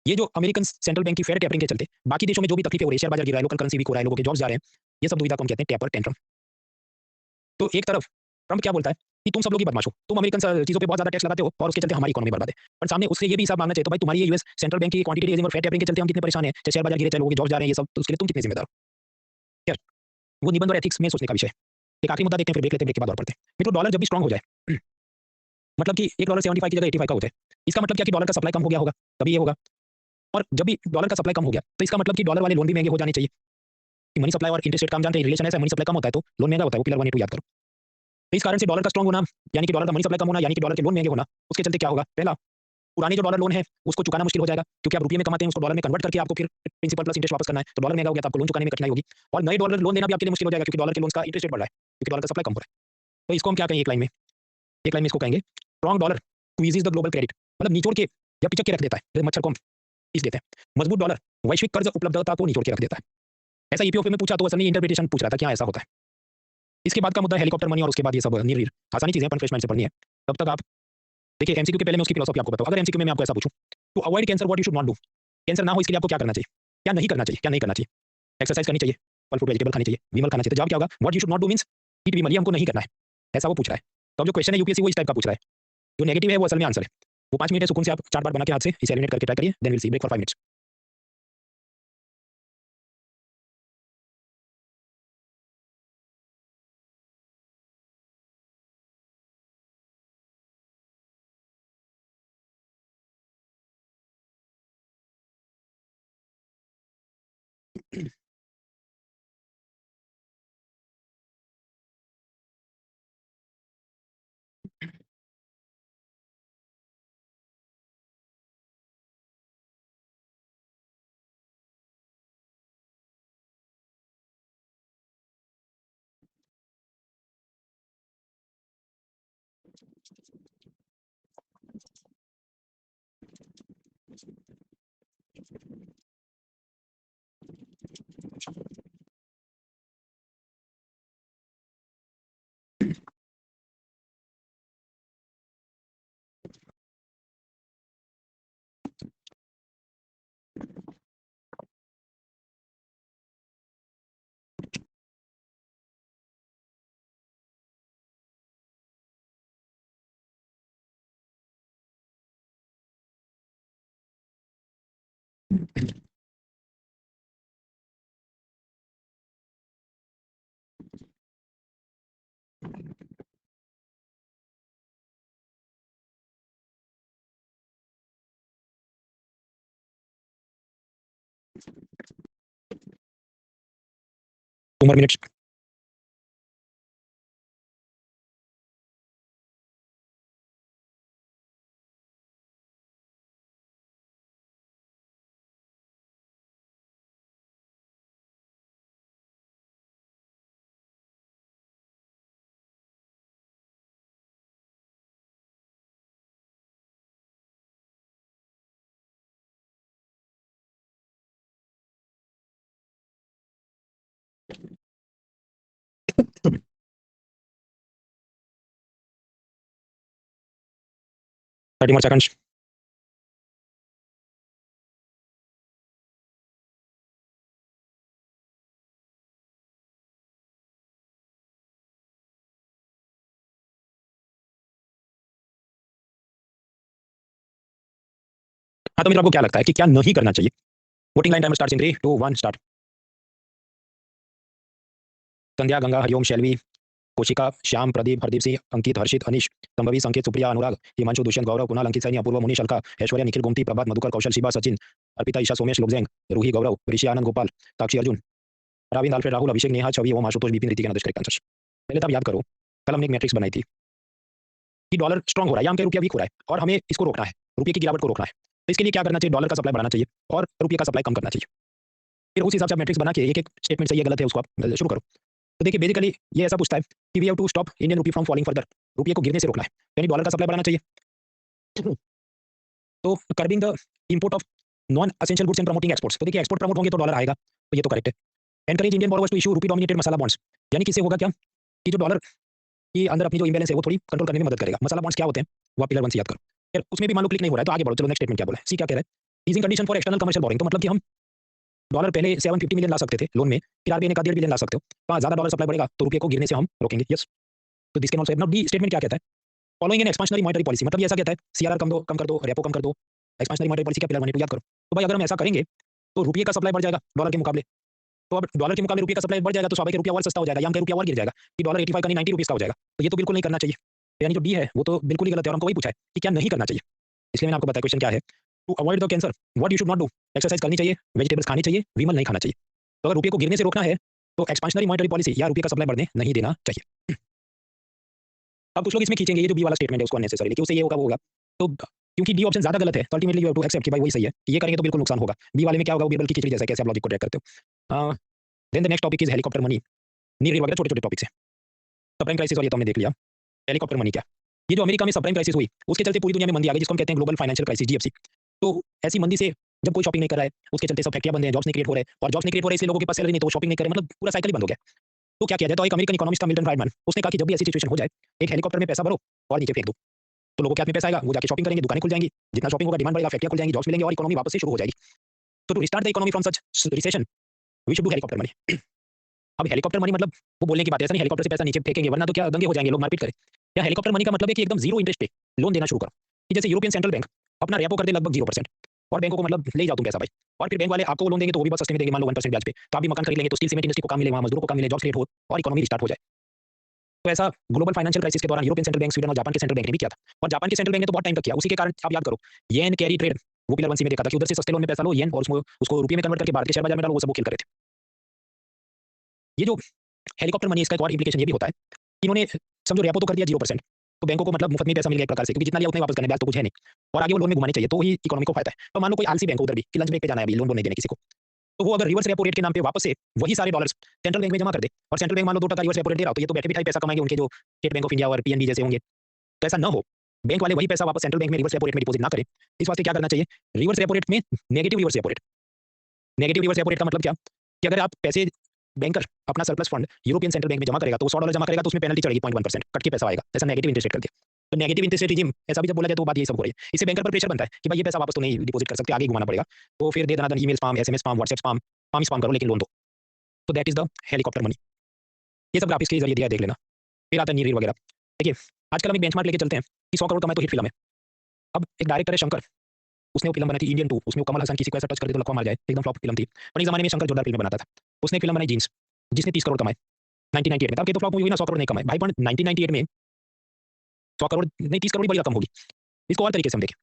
ये जो अमेरिकन सेंट्रल बैंक की फेड टेपरिंग के चलते बाकी देशों में जो भी तकलीफें हो रही है, शेयर बाजार गिर रहा है, लोकल करेंसी वीक हो रहा है, लोगों के जॉब्स जा रहे हैं, ये सब दुविधा को हम कहते हैं टेपर टेंट्रम। तो एक तरफ ट्रंप क्या बोलता है कि तुम सब लोग ही बदमाश हो, तुम अमेरिकन चीजों पे बहुत ज्यादा टैक्स लगाते हो और उसके चलते हमारी इकोनॉमी बर्बाद है, पर सामने उससे ये भी हिसाब मांगना चाहिए तो भाई तुम्हारी ये यूएस सेंट्रल बैंक की क्वांटिटी ईजिंग और फेड टेपरिंग के चलते हम कितने परेशान हैं, चाहे शेयर बाजार गिरे, चाहे लोगों के जॉब्स जा रहे हैं, ये सब तो उसके लिए तुम कितने जिम्मेदार हो। यार वो निबंध और एथिक्स में सोचने का विषय है। एक आखिरी मुद्दा देखते हैं फिर ब्रेक लेते हैं, ब्रेक के बाद और पढ़ते हैं। मित्रों डॉलर जब भी स्ट्रांग हो जाए मतलब कि $1 75 की जगह 85 का हो जाए, इसका मतलब क्या कि डॉलर का सप्लाई कम हो गया होगा, तभी ये होगा। और जब भी डॉलर का सप्लाई कम हो गया तो इसका मतलब कि डॉलर वाले लोन भी महंगे हो जाने चाहिए। कि मनी सप्लाई और इंटरेस्ट रेट का हम जानते हैं रिलेशन ऐसा है, मनी सप्लाई कम होता है तो लोन महंगा होता है, वो पिलर 1 2 याद करो। तो इस कारण से डॉलर का स्ट्रांग होना यानी कि डॉलर का मनी सप्लाई कम होना यानी कि डॉलर के लोन महंगे होना, उसके चलते क्या होगा, पहला पुराने जो डॉलर लोन है उसको चुकाना मुश्किल हो जाएगा क्योंकि आप रुपये में कमाते हैं, उसको डॉलर में कन्वर्ट करके आपको फिर प्रिंसिपल प्लस इंटरेस्ट वापस करना है, तो डॉलर महंगा हो गया तो आपको लोन चुकाने में कठिनाई होगी और नए डॉलर लोन देना भी आपके लिए मुश्किल हो जाएगा क्योंकि डॉलर के लोन का इंटरेस्ट रेट बढ़ रहा है क्योंकि डॉलर का सप्लाई कम हो रहा है। तो इसको हम क्या कहेंगे एक लाइन में इसको कहेंगे strong dollar squeezes the global credit, मतलब निचोड़ के या पिचक के रख देता है, जैसे मच्छर को हम पीस देते हैं। मजबूत डॉलर वैश्विक कर्ज उपलब्धता को निचोड़ के रख देता है। ऐसा ईपीएफओ में पूछा तो असल में इंटरप्रिटेशन पूछ रहा था क्या ऐसा होता है। इसके बाद का मुद्दा हेलीकॉप्टर मनी और उसके बाद ये सब नीर आसानी चीजें अपन फ्रेश माइंड से पढ़नी है। तब तक आप देखिए एमसीक्यू के पहले मैं उसकी फिलोसफी आपको बताऊं। अगर एमसीक्यू में मैं आपको ऐसा पूछूं to avoid cancer what you should not do, cancer ना हो इसके लिए आपको क्या करना चाहिए, क्या नहीं करना चाहिए, क्या नहीं करना चाहिए। एक्सरसाइज करनी चाहिए, फल फ्रूट वेजिटेबल खानी चाहिए, विमल खाना चाहिए, तो जवाब क्या होगा what you should not do means eat Vimal, ये हमको नहीं करना है, ऐसा वो पूछ रहा है। तो अब जो क्वेश्चन है यूपीएससी वो इस टाइप का पूछ रहा है, जो नेगेटिव है वो असल में आंसर है। वो 5 मिनट है, सुकून से आप चार्ट बार बना के हाथ से इसे एलिमिनेट करके ट्राई करिए, then will see break for 5 minutes. Two more minutes. Thirty more seconds. हाँ, तो मित्र आपको क्या लगता है कि क्या नहीं करना चाहिए? Voting line timer starts in 3, 2, 1 start. Sandhya, Ganga, Hariom, Shailvi, Koshika, Shyam, Pradeep, Hardeep Singh, Ankit, Harshit, Anish, Sambhavi, Sanket, Supriya, Anurag, Himanshu, Dushyant, Gaurav, Kunal, Ankit, Saini, Apoorv, Munish, Alka, Aishwarya, Nikhil, Gomti, Prabhat, Madhukar, Kaushal, Shiva, Sachin, Arpita, Isha, Somesh, Lokjang, Roohi, Gaurav, Rishi, Anand, Gopal, Sakshi, Arjun, Arvind, Alfred, Rahul, Abhishek, Neha, Chhavi, Om, Ashutosh, Vipin, Hrithik, Adarsh. Correct answer. पहले तो आप याद करो, कल हमने एक मैट्रिक्स बनाई थी कि डॉलर स्ट्रांग हो रहा है या हम कह रुपया वीक हो रहा है और हमें इसको रोकना है, रुपये की गिरावट को रोकना है। तो इसके लिए क्या करना चाहिए? डॉलर का सप्लाई बढ़ाना चाहिए और रुपये का सप्लाई कम करना चाहिए। फिर उस हिसाब से आप मैट्रिक्स बना के एक-एक स्टेटमेंट सही है गलत है उसको आप शुरू करो। तो देखिए बेसिकली ये ऐसा पूछता है कि we have to stop Indian rupee from falling further, रुपये को गिरने से रोकना है, यानी डॉलर का सप्लाई बढ़ाना चाहिए। तो curbing the import of non essential goods and promoting exports, तो देखिए एक्सपोर्ट प्रमोट होंगे तो डॉलर आएगा, तो ये तो करेक्ट है। Encourage Indian borrowers to issue rupee dominated masala bonds, यानी किससे होगा क्या कि जो डॉलर के अंदर अपनी जो इम्बैलेंस है वो थोड़ी कंट्रोल करने में मदद करेगा। मसाला बॉन्ड्स क्या होते हैं वो आप पिलर 1 से याद करो। फिर उसमें भी मान लो क्लिक नहीं हो रहा है तो आगे बढ़ो, चलो नेक्स्ट स्टेटमेंट क्या बोला है, सी क्या कह रहा है, easing condition for external commercial boring, तो मतलब कि हम डॉलर पहले 750 मिलियन ला सकते थे लोन में, फिर आरबीआई ने कहा 1.5 बिलियन ला सकते हो, वहाँ ज़्यादा डॉलर सप्लाई बढ़ेगा तो रुपये को गिरने से हम रोकेंगे। यस, तो this can also now the statement क्या कहता है, following an expansionary monetary policy, मतलब ये ऐसा कहता है सीआरआर कम कर दो, रेपो कम कर दो, एक्सपांशनरी मॉनेटरी पॉलिसी का पिलर 1 2 याद करो। तो भाई अगर हम ऐसा करेंगे तो रुपये का सप्लाई बढ़ जाएगा डॉलर के मुकाबले, तो अब डॉलर के मुकाबले रुपये का सप्लाई बढ़ जाएगा तो स्वाभाविक रुपया और सस्ता हो जाएगा, या हम कहें रुपया और गिर जाएगा कि डॉलर 85 का नहीं 90 रुपीज़ का हो जाएगा, तो ये तो बिल्कुल नहीं करना चाहिए। यानी जो डी है वो तो बिल्कुल ही गलत है और हमको वही पूछा है कि क्या नहीं करना चाहिए, इसलिए मैंने आपको बताया क्वेश्चन क्या है। To avoid the cancer what you should not do, exercise करनी चाहिए, वेजिटेबल्स खानी चाहिए, विमल नहीं खाना चाहिए। तो अगर रुपये को गिरने से रोकना है तो एक्सपांशनरी मॉनेटरी पॉलिसी या रुपये का सप्लाई बढ़ने नहीं देना चाहिए। अब कुछ लोग इसमें खींचेंगे ये जो बी वाला स्टेटमेंट है उसको अननेसेसरी कि उससे ये होगा वो होगा, तो क्योंकि डी ऑप्शन ज्यादा गलत है तो ultimately you have to accept कि भाई वही सही है, ये करेंगे तो बिल्कुल नुकसान होगा। बी वाले में क्या होगा वो बिरबल की खिचड़ी जैसा है, कैसे आप लॉजिक को ट्रैक करते हो। Then the next topic is helicopter money, नीर वगैरह छोटे छोटे टॉपिक्स है। सबप्राइम क्राइसिस और ये तो हमने देख लिया। हेलीकॉप्टर मनी क्या, ये जो अमेरिका में सबप्राइम क्राइसिस हुई उसके चलते पूरी दुनिया में मंदी आ गई जिसको हम कहते हैं ग्लोबल फाइनेंशियल क्राइसिस जीएफसी। तो ऐसी मंदी से जब कोई शॉपिंग नहीं कर रहा है उसके चलते सब फैक्ट्रियां बंद हैं, जॉब्स नहीं क्रिएट हो रहे हैं और जॉब्स नहीं क्रिएट हो रहे इसलिए लोगों के पास सैलरी नहीं तो शॉपिंग नहीं कर रहे, मतलब पूरा साइकिल ही बंद हो गया। तो क्या किया जाए, तो एक अमेरिकन इकोनॉमिस्ट था मिल्टन फ्राइडमैन, उसने कहा कि जब भी ऐसी सिचुएशन हो जाए एक हेलीकॉप्टर में पैसा भरो और नीचे फेंक दो, तो लोगों के हाथ में पैसा आएगा, वो जाके शॉपिंग करेंगे, दुकानें खुल जाएंगी, जितना शॉपिंग होगा डिमांड बढ़ेगा, फैक्ट्रियां खुल जाएंगी, जॉब्स मिलेंगे और इकोनॉमी वापस से शुरू हो जाएगी। तो to restart the economy from such recession we should do helicopter money. अब हेलीकॉप्टर मनी मतलब वो बोलने की बात है, ऐसा नहीं हेलीकॉप्टर से पैसा नीचे फेंकेंगे वरना तो क्या दंगे हो जाएंगे, लोग मारपीट करें। या हेलीकॉप्टर मनी का मतलब है कि एकदम जीरो इंटरेस्ट पे लोन देना शुरू करो, कि जैसे यूरोपियन सेंट्रल बैंक अपना रेपो कर दे लगभग 0% और बैंकों को मतलब ले जाओ तुम पैसा भाई, और फिर बैंक वाले आपको लोन देंगे तो वो भी बहुत सस्ते में देंगे, मान लो 1% ब्याज पे, तो आप भी मकान खरीद लेंगे तो स्टील सीमेंट इंडस्ट्री को काम मिले, वहाँ मजदूरों को काम मिले, जॉब्स क्रिएट हो और इकोनॉमी रिस्टार्ट हो जाए। तो ऐसा ग्लोबल फाइनेंशियल क्राइसिस के दौरान यूरोपियन सेंट्रल बैंक, स्वीडन और जापान के सेंट्रल बैंक ने भी किया था, और जापान के सेंट्रल बैंक ने तो बहुत टाइम तक किया, उसी के कारण आप याद करो येन कैरी ट्रेड, वो पिलर 1 सी में देखा था कि उधर से सस्ते लोन में पैसा लो येन और उसको रुपये में कन्वर्ट करके भारत के शेयर बाजार में डालो, वो सब वो खेल कर रहे थे। ये जो हेलीकॉप्टर मनी इसका एक और इम्प्लीकेशन ये भी होता है कि इन्होंने समझो रेपो तो कर दिया 0%, तो बैंकों को मतलब मुफ्त में पैसा मिल गया एक प्रकार से, क्योंकि जितना लिया उतने वापस करने, ब्याज तो कुछ है नहीं और आगे वो लोन में घुमाने चाहिए, तो ही इकोनॉमी को फायदा है। तो मान लो कोई आलसी बैंक उधर भी कि लंच ब्रेक पे जाना है अभी लोन नहीं देने किसी को, तो वो अगर रिवर्स रेपो रेट के नाम पे वापस से वही सारे डॉलर्स सेंट्रल बैंक में जमा कर दे और सेंट्रल बैंक मान लो 2% रिवर्स रेपो रेट दे रहा हो, तो ये तो बैठे बिठाई पैसा कमाएंगे उनके जो स्टेट बैंक ऑफ इंडिया और पीएनबी जैसे होंगे। तो ऐसा ना हो, बैंक वाले वही पैसा वापस सेंट्रल बैंक में रिवर्स रेपो रेट में डिपॉजिट ना करें, इस वास्ते क्या करना चाहिए, रिवर्स रेपो रेट में negative reverse repo rate. Negative reverse repo rate का मतलब क्या कि अगर आप पैसे बैंकर अपना surplus fund European central bank में जमा करेगा तो $100 जमा करेगा तो उसमें पेनल्टी चढ़ेगी 0.1% कट के पैसा आएगा, ऐसा नेगेटिव इंटरेस्ट रेट करके। तो नेगेटिव इंटरेस्ट रेट रिजिम ऐसा भी जब बोला जाए तो बात यही सब हो रही है, इससे बैंकर पर प्रेशर बनता है कि भाई ये पैसा वापस तो नहीं डिपॉजिट कर सकते, आगे घुमाना पड़ेगा, तो फिर दे देना email spam, SMS spam, WhatsApp spam, spam करो लेकिन लोन दो। तो that is the helicopter money. ये सब ग्राफिक्स के जरिए दिया देख लेना। फिर आता है नीर वगैरह। देखिए आजकल हम एक बेंचमार्क लेके चलते हैं कि 100 करोड़ कमाए तो हिट फिल्म है। अब एक डायरेक्टर है शंकर, उसने वो फिल्म बनाई थी इंडियन 2, उसमें कमल हसन किसी को ऐसा टच कर दे तो लकवा मार जाए, एकदम फ्लॉप फिल्म थी, पर इस जमाने में शंकर जोरदार फिल्म बनाता था। उसने एक फिल्म बनाई जीन्स जिसने 30 करोड़ कमाए 1998 में, तब के तो फ्लॉप मूवी हुई ना, 100 करोड़ नहीं कमाए भाई, पर 1998 में 100 करोड़ नहीं 30 करोड़ बड़ी रकम होगी। इसको और तरीके से हम देखें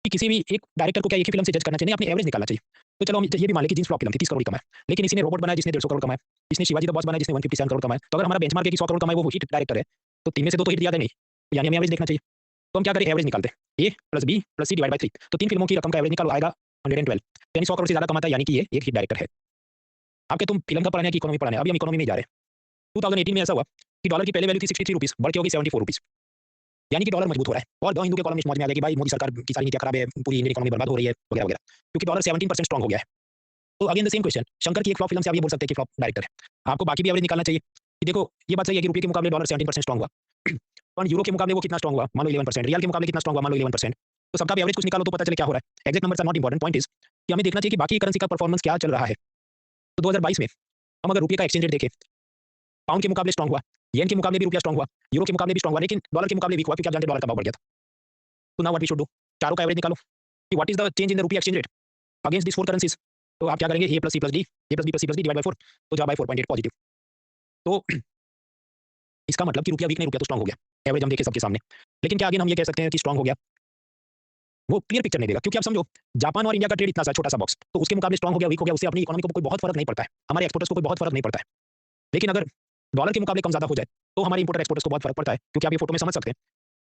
कि किसी भी एक डायरेक्टर को क्या एक ही फिल्म से जज करना चाहिए, अपनी एवरेज निकालना चाहिए। तो चलो हम ये भी मान लें कि जीन्स फ्लॉप फिल्म थी, 30 करोड़ कमाए, लेकिन इसी ने रोबोट बनाया जिसने 150 करोड़ कमाए, इसने शिवाजी द बॉस बनाया जिसने 157 करोड़ कमाए, तो अगर हमारा बेंचमार्क है कि 100 करोड़ कमाए वो हिट डायरेक्टर है, तो 3 में से 2 तो हिट दिया नहीं, यानी हमें एवरेज देखना चाहिए। तो हम क्या करें, एवरेज निकालते हैं, A + B + C / 3, तो 3 फिल्मों की रकम का एवरेज निकालो, आएगा 112, यानी 100 करोड़ से ज्यादा कमाता है, यानी कि ये एक हिट डायरेक्टर है। आपके तुम फिल्म का पढ़ाने की इकोनॉमी पढ़ाने, अभी हम इकोनॉमी में जा रहे हैं। 2018 में ऐसा हुआ कि डॉलर की पहले वैल्यू थी 63 रुपीस, बढ़ के हो गई 74 रुपीस, यानी कि डॉलर मजबूत हो रहा है। और द हिंदू के कॉलम में समझ में आ गया कि भाई मोदी सरकार की सारी नीतियां खराब है, पूरी इंडियन इकोनॉमी बर्बाद हो रही है वगैरह वगैरह, क्योंकि डॉलर 17% स्ट्रांग हो गया है। तो again the same question, Shankar की एक फ्लॉप फिल्म से आप ये बोल सकते हैं कि फ्लॉप डायरेक्टर है। आपको बाकी भी एवरेज निकालना चाहिए कि देखो ये बात सही है कि रुपये के मुकाबले डॉलर 17% स्ट्रांग हुआ, पर यूरो के मुकाबले वो कितना स्ट्रांग हुआ, मान लो 11%, रियल के मुकाबले कितना स्ट्रांग हुआ, मान लो 11%। तो सबका भी एवरेज कुछ निकालो तो पता चले क्या हो रहा है। Exact numbers are not important, point is कि हमें देखना चाहिए कि बाकी करेंसी का परफॉर्मेंस क्या चल रहा है। तो 2022 में हम अगर रुपये का एक्सचेंज रेट देखें, पाउंड के मुकाबले स्ट्रांग हुआ, येन के मुकाबले भी रुपया स्ट्रांग हुआ, यूरो के मुकाबले भी स्ट्रांग हुआ, लेकिन डॉलर के मुकाबले वीक हुआ क्योंकि आप जानते हैं डॉलर का भाव बढ़ गया था। तो now what we should do, चारों का एवरेज निकालो, कि what is the change in the rupee exchange rate against this four currencies. तो आप क्या करेंगे, A plus C plus D, A plus B plus C plus D divide by 4, तो जा बाय 4.8 पॉजिटिव। तो इसका मतलब कि रुपया वीक नहीं, रुपया तो स्ट्रांग हो गया, एवरेज हम देखे सबके सामने। लेकिन क्या अगेन हम ये कह सकते हैं कि स्ट्रांग हो गया? वो क्लियर पिक्चर नहीं देगा, क्योंकि आप समझो जापान और इंडिया का ट्रेड इतना सा छोटा सा बॉक्स, तो उसके मुकाबले स्ट्रांग हो गया वीक हो गया, उससे अपनी इकोनॉमी को कोई बहुत फर्क नहीं पड़ता है, हमारे एक्सपोर्टर्स को कोई बहुत फर्क नहीं पड़ता है। लेकिन अगर डॉलर के मुकाबले कम ज्यादा हो जाए तो हमारे इंपोर्टर एक्सपोर्टर्स को बहुत फर्क पड़ता है, क्योंकि आप ये फोटो में समझ सकते हैं,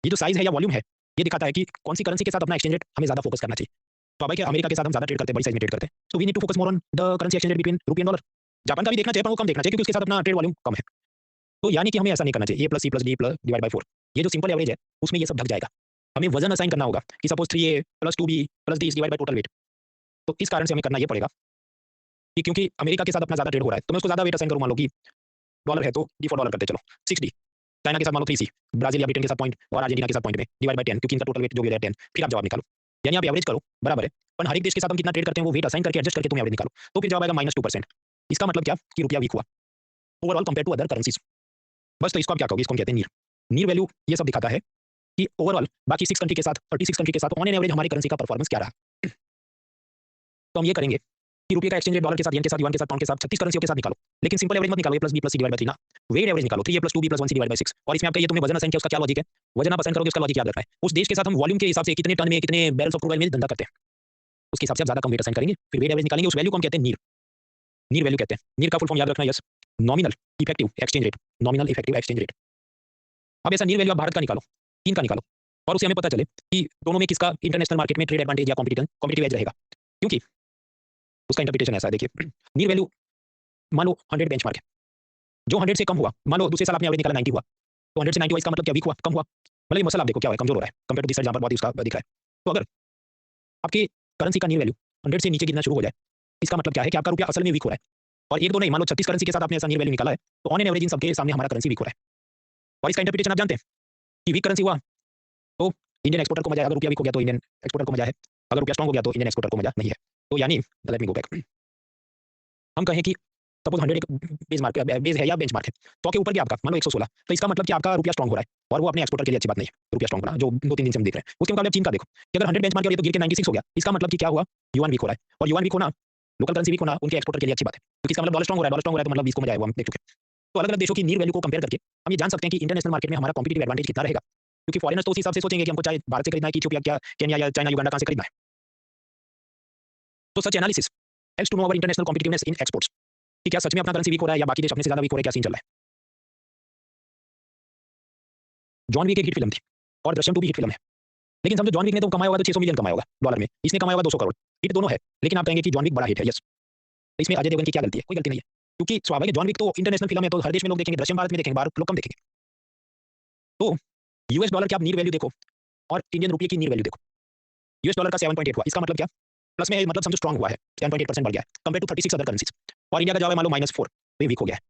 ये जो साइज है या वॉल्यूम है, ये दिखाता है कि कौन सी करेंसी के साथ अपना एक्सचेंज रेट हमें ज्यादा फोकस करना चाहिए। तो भाई अमेरिका के साथ हम ज्यादा ट्रेड करते हैं, बड़ी साइज में ट्रेड करते हैं, so we need to focus more on the currency exchange rate between rupee and dollar. Japan का भी देखना चाहिए, पर वो कम देखना चाहिए, क्योंकि उसके साथ अपना ट्रेड वॉल्यूम कम है। तो यानी कि हमें ऐसा नहीं करना चाहिए, A plus C plus D plus divide by 4, ये जो सिंपल एवरेज है उसमें ये सब ढक जाएगा। हमें वजन असाइन करना होगा कि suppose 3a plus 2b plus d divide by total weight. तो इस कारण से हमें करना ये पड़ेगा कि क्योंकि अमेरिका के साथ अपना ज्यादा ट्रेड हो रहा है, तो मैं उसको ज्यादा वेट असाइन करूँ, मान लो कि डॉलर है तो डी फॉर डॉलर करते चलो 6d, चाइना के साथ मान लो 3c, ब्राजील या ब्रिटेन के साथ पॉइंट और अर्जेंटीना के साथ पॉइंट में डिवाइड बाय 10, क्योंकि इनका टोटल वेट जो भी है 10, फिर आप जवाब निकालो। यानी आप एवरेज करो, बराबर है, पर हर एक देश के साथ हम कितना ट्रेड करते हैं वो वेट असाइन करके एडजस्ट करके तुम एवरेज निकालो, तो फिर जवाब आएगा -2%। इसका मतलब क्या कि रुपया वीक हुआ overall compare to other currencies. बस तो इसको आप क्या कहोगे, इसको हम कहते हैं नीर। नीर वैल्यू ये सब दिखाता है कि ओवरऑल बाकी 6 कंट्री के साथ 36 कंट्री के साथ ऑन एन एवरेज हमारी करेंसी का परफॉर्मेंस क्या रहा। तो हम ये करेंगे कि रुपये का एक्सचेंज रेट डॉलर के साथ, येन के साथ, युआन के साथ, पाउंड के साथ 36 करेंसियों के साथ निकालो, लेकिन सिंपल एवरेज मत निकालो, A plus B plus C divide by 3 ना, वेट एवरेज निकालो, 3a plus 2b plus 1c divide by 6। और इसमें आपका ये तुमने वजन असाइन किया, उसका क्या लॉजिक है, वजन आप असाइन करोगे उसका लॉजिक याद रखना है, उस देश के साथ हम वॉल्यूम के हिसाब से कितने टन में कितने बैरल्स ऑफ क्रूड ऑयल में धंधा करते हैं, उसके हिसाब से आप ज्यादा कम वेट असाइन करेंगे, फिर वेट एवरेज निकालेंगे, उस वैल्यू को हम कहते हैं नीर। नीर वैल्यू कहते हैं। नीर का फुल फॉर्म याद रखना, yes, nominal effective exchange rate, nominal effective exchange rate. अब ऐसा नीर वैल्यू आप भारत का निकालो, चीन का निकालो, और उससे हमें पता चले कि दोनों में किसका इंटरनेशनल मार्केट में ट्रेड एडवांटेज या कॉम्पिटिटिव एज रहेगा। क्योंकि उसका इंटरप्रिटेशन ऐसा है, देखिए नीर वैल्यू मान लो 100 बेंचमार्क है, जो 100 से कम हुआ, मान लो दूसरे साल आपने एवरेज निकाला 90 हुआ, तो 100 से 90 हुआ, इसका मतलब क्या वीक हुआ, कम हुआ। मतलब ये मसल आप देखो क्या है, कमजोर हो रहा है कंपेयर टू दिस साइड जहां पर बहुत ही उसका दिख रहा है। तो अगर आपकी करेंसी का नीर वैल्यू 100 से नीचे गिरना शुरू हो जाए, इसका मतलब क्या है कि आपका रुपया असल में वीक हो रहा है। और एक दो नहीं, मान लो 36 करेंसी के साथ आपने ऐसा नीर वैल्यू निकाला है, तो ऑन एन एवरेज इन सबके सामने हमारा करेंसी वीक हो रहा है। और इसका इंटरप्रिटेशन आप जानते हैं कि वीक करेंसी हुआ तो इंडियन एक्सपोर्टर को मजा है, अगर रुपया वीक हो गया तो इंडियन एक्सपोर्टर को मजा है, अगर रुपया स्ट्रांग हो गया तो इंडियन एक्सपोर्टर को मजा नहीं है। तो यानी लेट मी गो बैक, हम कहें कि सपोज 100 एक बेस है या बेंचमार्क है, 100 के ऊपर गया आपका, मान लो 116, तो इसका मतलब कि आपका रुपया स्ट्रांग हो रहा है, और वो अपने एक्सपोर्टर के लिए अच्छी बात नहीं है रुपया स्ट्रांग होना, जो 2-3 दिन से हम देख रहे हैं। उसके मुकाबले चीन का देखो कि अगर 100 बेंचमार्क और ये तो गिर के 96 हो गया, इसका मतलब कि क्या हुआ, युआन वीक हो रहा है, और युआन वीक होना, लोकल करेंसी वीक होना उनके एक्सपोर्टर के लिए अच्छी बात है, क्योंकि इसका मतलब डॉलर स्ट्रांग हो रहा है, डॉलर स्ट्रांग हो रहा है तो मतलब इसको मजा आएगा, हम देख चुके हैं। तो अलग अलग देशों की नीर वैल्यू को कंपेयर करके हम ये जान सकते हैं कि इंटरनेशनल मार्केट में हमारा कॉम्पिटिटिव एडवांटेज कितना रहेगा, क्योंकि फॉरेनर्स तो उस हिसाब से सोचेंगे कि हमको चाहे भारत से खरीदना है कि इथियोपिया क्या केन्या या चाइना युगांडा कहां से खरीदना है। तो such analysis helps to know our international competitiveness in exports, कि क्या सच में अपना करेंसी वीक हो रहा है या बाकी देश अपने से ज्यादा वीक हो रहे हैं, क्या सीन चल रहा है। जॉन विक एक हिट फिल्म थी और दृश्यम 2 भी हिट फिल्म है, लेकिन समझो जॉन विक ने तो कमाया होगा तो 600 मिलियन कमाया होगा डॉलर में, इसने कमाया होगा 200 करोड़, हिट दोनों है, लेकिन आप कहेंगे कि जॉन विक बड़ा हिट है, यस। तो इसमें अजय देवगन की क्या गलती है, कोई गलती नहीं है, क्योंकि स्वाभाविक है, जॉन विक तो इंटरनेशनल फिल्म है, तो हर देश में लोग देखेंगे, दृश्यम भारत में देखेंगे, बाहर लोग कम देखेंगे। तो यूएस डॉलर की आप नीर वैल्यू देखो और इंडियन रुपये की नीर वैल्यू देखो, यूएस डॉलर का 7.8 हुआ, इसका मतलब क्या, प्लस में मतलब समझो स्ट्रांग हुआ है, 7.8% बढ़ गया है कंपेयर टू 36 अदर करेंसीज, और इंडिया का जवाब है मान लो -4, तो ये वीक हो गया है,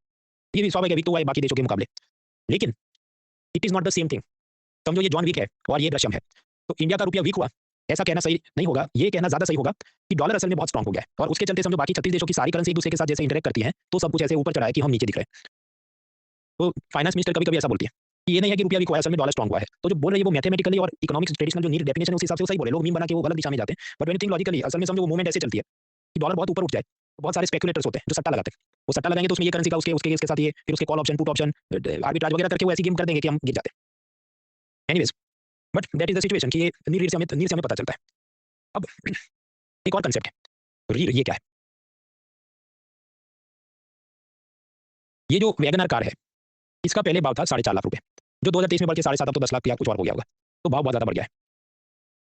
ये भी स्वाभाविक है, वीक तो हुआ है बाकी देशों के मुकाबले, लेकिन it is not the same thing. समझो ये जॉन वीक है और ये दृश्यम है, तो इंडिया का रुपया वीक हुआ ऐसा कहना सही नहीं होगा, ये कहना ज्यादा सही होगा कि डॉलर असल में बहुत स्ट्रांग हो गया है, और उसके चलते समझो बाकी 36 देशों की सारी करेंसी एक दूसरे के साथ जैसे इंटरेक्ट करती हैं, तो सब कुछ ऐसे ऊपर चढ़ा है कि हम नीचे दिख रहे हैं। तो फाइनेंस मिनिस्टर कभी कभी ऐसा बोलती है कि ये नहीं है कि रुपया वीक हुआ है, असल में डॉलर स्ट्रांग हुआ है, तो जो बोल रही है वो मैथमेटिकली और इकोनॉमिक्स ट्रेडिशनल जो नीड डेफिनेशन है उस हिसाब से वो सही बोले, लोग मीम बना के वो गलत दिशा में जाते हैं, but when you think logically असल में समझो वो मूवमेंट ऐसे चलती है कि डॉलर बहुत ऊपर उठ जाए, तो बहुत सारे स्पेकुलेटर्स होते हैं जो सट्टा लगाते हैं, वो सट्टा लगाएंगे तो उसमें ये करेंसी का उसके उसके इसके साथ ये, फिर उसके call option put option arbitrage वगैरह करके वो ऐसी गेम कर देंगे कि हम गिर जाते हैं। Anyways, but that is the situation कि ये नीर से हमें पता चलता है। अब एक और कंसेप्ट है रीर, ये क्या है, ये जो वैगनर कार है इसका पहले भाव था 4.5 लाख रुपए, जो 2023 में बढ़ के 7.5 अब तो 10 लाख या कुछ और हो गया होगा, तो भाव बहुत ज्यादा बढ़ गया है।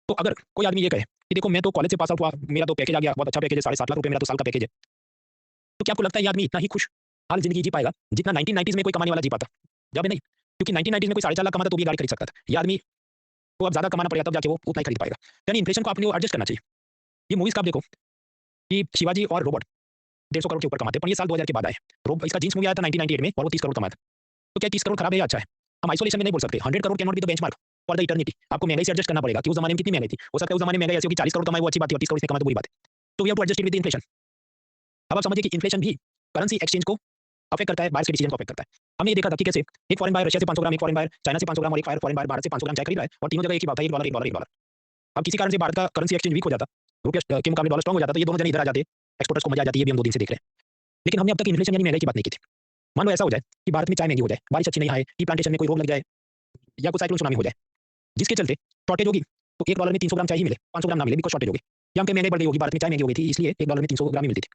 तो अगर कोई आदमी ये कहे कि देखो मैं तो कॉलेज से पास आउट हुआ, मेरा तो पैकेज आ गया, बहुत अच्छा पैकेज है, 7.5 लाख रुपए मेरा तो साल का पैकेज है, तो क्या आपको लगता है ये आदमी इतना ही खुश हाल जिंदगी जी पाएगा जितना 1990s में कोई कमाने वाला जी पाता, जब नहीं, क्योंकि 1990s में कोई 4.5 लाख कमाता तो भी गाड़ी खरीद सकता था, ये आदमी को अब ज्यादा कमाना पड़ेगा तब जाके वो उतना ही खरीद पाएगा। यानी इन्फ्लेशन को अपने को एडजस्ट करना चाहिए। ये मूवीज का आप देखो कि शिवाजी और रोबोट 150 करोड़ के ऊपर कमाते हैं, पर ये साल 2000 के बाद आए। इसका जींस मूवी आया था 1998 में और वो 30 करोड़ कमाया था, तो क्या 30 करोड़ खराब है या अच्छा है, हम आइसोलेशन में नहीं बोल सकते। 100 crore can not be the benchmark for the eternity, आपको महंगाई से एडजस्ट करना पड़ेगा कि उस जमाने में कितनी महंगाई थी, हो सकता है उस जमाने में महंगाई ऐसी हो कि 40 करोड़ कमाए वो अच्छी बात है, और 30 करोड़ इसने कमाया तो बुरी बात है, तो we have to adjust with inflation. अब आप समझिए कि इन्फ्लेशन भी करेंसी एक्सचेंज को अफेक्ट करता है, बायर्स के डिसीजन को अफेक्ट करता है। हमने ये देखा था कि कैसे एक फॉरेन बायर रशिया से 500 ग्राम, एक फॉरेन बायर चाइना से 500 ग्राम और एक फॉरेन बायर भारत से 500 ग्राम चाय खरीद रहा है, और तीनों जगह एक ही बात है, $1 $1 $1। अब किसी कारण से भारत का करेंसी एक्सचेंज वीक हो जाता, रुपया के मुकाबले डॉलर स्ट्रांग हो जाता, तो ये दोनों जने इधर आ जाते, एक्सपोर्टर्स को मजा आ जाती है, ये भी हम 2 दिन से देख रहे हैं। लेकिन हमने अब तक इन्फ्लेशन यानी महंगाई की बात नहीं की थी। मान लो ऐसा हो जाए कि भारत में चाय महंगी हो जाए, बारिश अच्छी नहीं आए, टी प्लांटेशन में कोई रोग लग जाए या कोई साइक्लोन सुनामी हो जाए, जिसके चलते शॉर्टेज होगी, तो $1 में 300 ग्राम चाय ही मिले, 500 ग्राम ना मिले बिकॉज़ शॉर्टेज होगी। या हम कहें महंगाई बढ़ गई होगी, भारत में चाय महंगी हो गई थी इसलिए $1 में 300 ग्राम ही मिलती थी।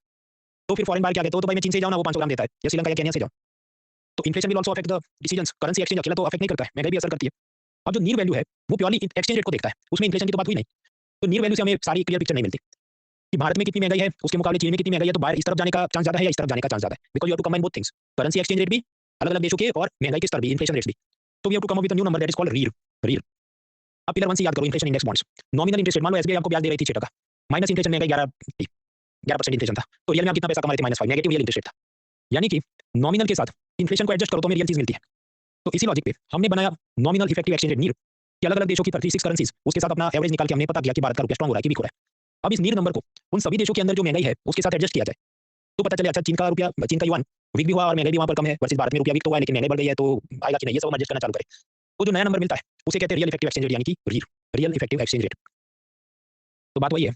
तो फिर फॉरेन बायर क्या कहते हो, तो भाई मैं चीन से जाऊँ ना वो 500 ग्राम देता है, या श्रीलंका या केन्या से जाऊँ। तो inflation will also affect the decisions, currency exchange अकेला तो अफेक्ट नहीं करता है, महंगाई भी असर करती है। अब जो नीर वैल्यू है, वो प्योरली एक्सचेंज रेट को देखता है, उसमें इन्फ्लेशन की तो बात हुई नहीं। तो नीर वैल्यू से हमें सारी क्लियर पिक्चर नहीं मिलती कि भारत में कितनी महंगाई है, उसके मुकाबले चीन में कितनी महंगाई है, तो बायर इस तरफ जाने का चांस ज़्यादा है या इस तरफ जाने का चांस ज़्यादा है, because you have to combine both things, currency exchange rate भी, अलग-अलग देशों के और महंगाई के स्तर भी, इन्फ्लेशन रेट्स भी। तो we have to come up with a new number that is called REER REER. अब पिलर 1 से याद करो inflation index bonds, nominal interest rate, मान लो एसबीआई आपको ब्याज दे रही थी 6% माइनस इन्फ्लेशन महंगाई 11 थी, 11% इन्फ्लेशन था, तो रियल में आप कितना पैसा कमा रहे थे -5, नेगेटिव रियल इंटरेस्ट रेट था। यानी कि नॉमिनल के साथ इन्फ्लेशन को एडजस्ट करो तो हमें रियल चीज़ मिलती है। तो इसी लॉजिक पे हमने बनाया नॉमिनल इफेक्टिव एक्सचेंज रेट नीर, कि अलग-अलग देशों की 36 करेंसीज, उसके साथ अपना एवरेज निकाल के हमने पता किया कि भारत का रुपया स्ट्रांग हो रहा है कि वीक हो रहा है। अब इस नीर नंबर को उन सभी देशों के अंदर जो महंगाई है उसके साथ एडजस्ट किया जाए, तो पता चले अच्छा चीन का रुपया, चीन का युआन वीक भी हुआ और महंगाई भी वहाँ पर कम है, वर्सेस भारत में रुपया वीक तो हुआ है लेकिन महंगाई बढ़ गई है, तो आएगा कि नहीं, ये सब हम एडजस्ट करना चालू करें। तो जो नया नंबर मिलता है उसे कहते हैं रियल इफेक्टिव एक्सचेंज रेट, यानी कि रीर, रियल इफेक्टिव एक्सचेंज रेट। तो बात वही है,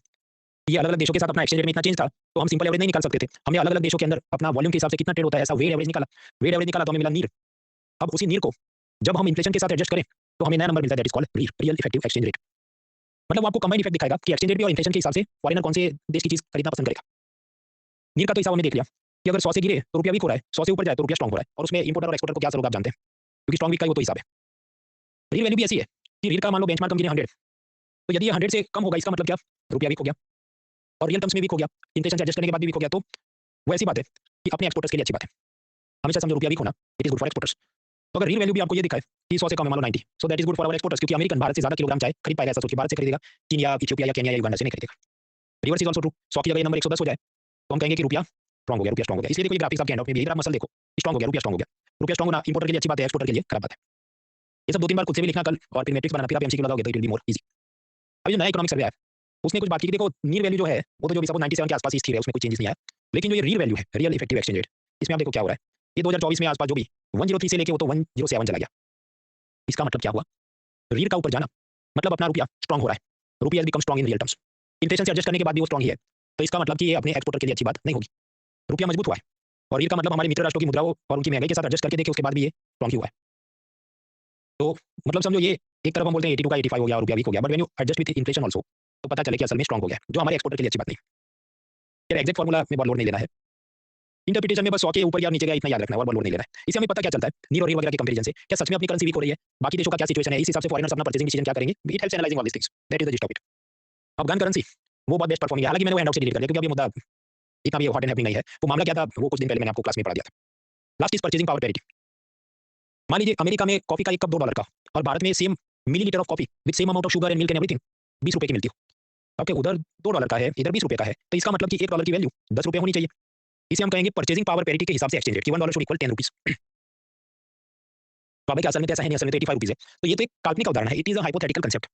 ये अलग-अलग देशों के साथ अपना एक्सचेंज रेट में इतना चेंज था, तो हम सिंपल एवरेज नहीं निकाल सकते थे। हमने अलग-अलग देशों के अंदर अपना वॉल्यूम के हिसाब से कितना ट्रेड होता है ऐसा वेट एवरेज निकाला, वेट एवरेज निकाला तो हमें मिला नीर। अब उसी नीर को जब हम इन्फ्लेशन के साथ एडजस्ट करें तो हमें नया नंबर मिलता है that is called REER, real effective exchange rate. मतलब वो आपको कंबाइंड इफेक्ट दिखाएगा कि एक्सचेंज रेट भी और इन्फ्लेशन के हिसाब से फॉरेनर कौन से देश की चीज़ खरीदना पसंद करेगा। नीर का तो हिसाब हमने देख लिया कि अगर 100 से गिरे तो रुपया वीक हो रहा है, 100 से ऊपर जाए तो रुपया स्ट्रांग हो रहा है, और उसमें इंपोर्टर और एक्सपोर्टर को क्या असर होगा आप जानते हैं, क्योंकि स्ट्रांग वीक का ही वो तो हिसाब है। रील वैल्यू भी ऐसी है कि रील का मान लो बेंचमार्क हम गिने 100, तो यदि ये 100 से कम होगा इसका मतलब क्या, रुपया वीक हो गया और रियल टर्म्स में वीक हो गया, इन्फ्लेशन से एडजस्ट करने के बाद भी वीक हो गया, तो वो ऐसी बात है कि अपने एक्सपोर्टर्स के लिए अच्छी बात है। हमेशा समझो रुपया वीक होना it is good for exporters. तो अगर रियल वैल्यू भी आपको ये दिखाए कि 100 से कम है मान लो 90, so that is good for our exporters, क्योंकि अमेरिकन भारत से ज़्यादा किलोग्राम चाय खरीद पाएगा, ऐसा सोच के भारत से खरीदेगा, चीन या इथियोपिया या केन्या या युगांडा से नहीं खरीदेगा। रिवर्स इज ऑल्सो ट्रू, 100 की जगह ये नंबर 110 हो जाए तो हम कहेंगे कि रुपया स्ट्रांग हो गया, रुपया स्ट्रांग हो गया। इसलिए देखो ये ग्राफिक्स आपके हैंड आउट में भी है, इधर आप मसल देखो, स्ट्रांग हो गया, रुपया स्ट्रांग हो गया। रुपया स्ट्रांग होना इंपोर्टर के लिए अच्छी बात है, एक्सपोर्टर के लिए खराब बात है। ये सब 2-3 बार खुद से भी लिखना कल और फिर मैट्रिक्स बनाना, फिर आप एमसीक्यू लगाओगे तो it will be more easy. अभी जो नया इकोनॉमिक सर्वे आया उसने कुछ बात की कि देखो नीर वैल्यू जो है वो तो जो भी सपोज 97 के आसपास ही स्थिर है, उसमें कोई चेंजेस नहीं आया, लेकिन जो ये रियल वैल्यू है, रियल इफेक्टिव एक्सचेंज रेट, इसमें आप देखो क्या हो रहा है, ये 2024 में आसपास जो भी 103 से लेके वो तो 107 चला गया। इसका मतलब क्या हुआ, रील का ऊपर जाना मतलब अपना रुपया स्ट्रांग हो रहा है, रुपया become strong in real terms, inflation से एडजस्ट करने के बाद भी वो स्ट्रांग ही है, तो इसका मतलब कि ये अपने एक्सपोर्टर के लिए अच्छी बात नहीं होगी, रुपया मजबूत हुआ है। और रील का मतलब हमारे मित्र राष्ट्रों की मुद्राओं और उनकी महंगाई के साथ एडजस्ट करके देखे उसके बाद भी ये स्ट्रांग ही हुआ है। तो मतलब समझो ये एक तरफ हम बोलते हैं 82 का 85 हो गया और रुपया वीक हो गया, but when you adjust with inflation also तो पता चले कि असल में स्ट्रांग हो गया, जो हमारे एक्सपोर्टर के लिए अच्छी बात नहीं। यार एग्जैक्ट फार्मूला में बहुत लोड नहीं लेना है, इंटरप्रिटेशन में बस 100 के ऊपर या नीचे गया इतना याद रखना है और बहुत लोड नहीं लेना है। इससे हमें पता क्या चलता है नीर और रील वगैरह के कंपैरिजन से, क्या सच में अपनी करेंसी वीक हो रही है, बाकी देशों का क्या सिचुएशन है, इस हिसाब से फॉरेनर्स अपना परचेजिंग डिसीजन क्या करेंगे, it helps analyzing all these things, that is the gist of it. Afghan currency वो बहुत बेस्ट परफॉर्मिंग है, हालांकि मैंने वो हैंडआउट से डिलीट कर दिया क्योंकि अब ये मुद्दा इतना भी हॉट एंड हैपनिंग नहीं है। वो मामला क्या था वो कुछ दिन पहले मैंने आपको क्लास में पढ़ा दिया था। Last is purchasing power parity. मान लीजिए अमेरिका में कॉफी का एक कप $2 का और भारत में same millilitre of coffee with same amount of sugar and milk and everything ₹20 की मिलती हो। आपके उधर $2 का है, इधर ₹20 का है, तो इसका मतलब कि $1 की वैल्यू ₹10 होनी चाहिए। इसे हम कहेंगे परचेजिंग पावर पैरिटी के हिसाब से एक्सचेंज रेट कि $1 शुड इक्वल ₹10। तो अब असल में तो ऐसा है नहीं, असल में तो ₹85 है। तो ये तो एक काल्पनिक उदाहरण है, it is a hypothetical concept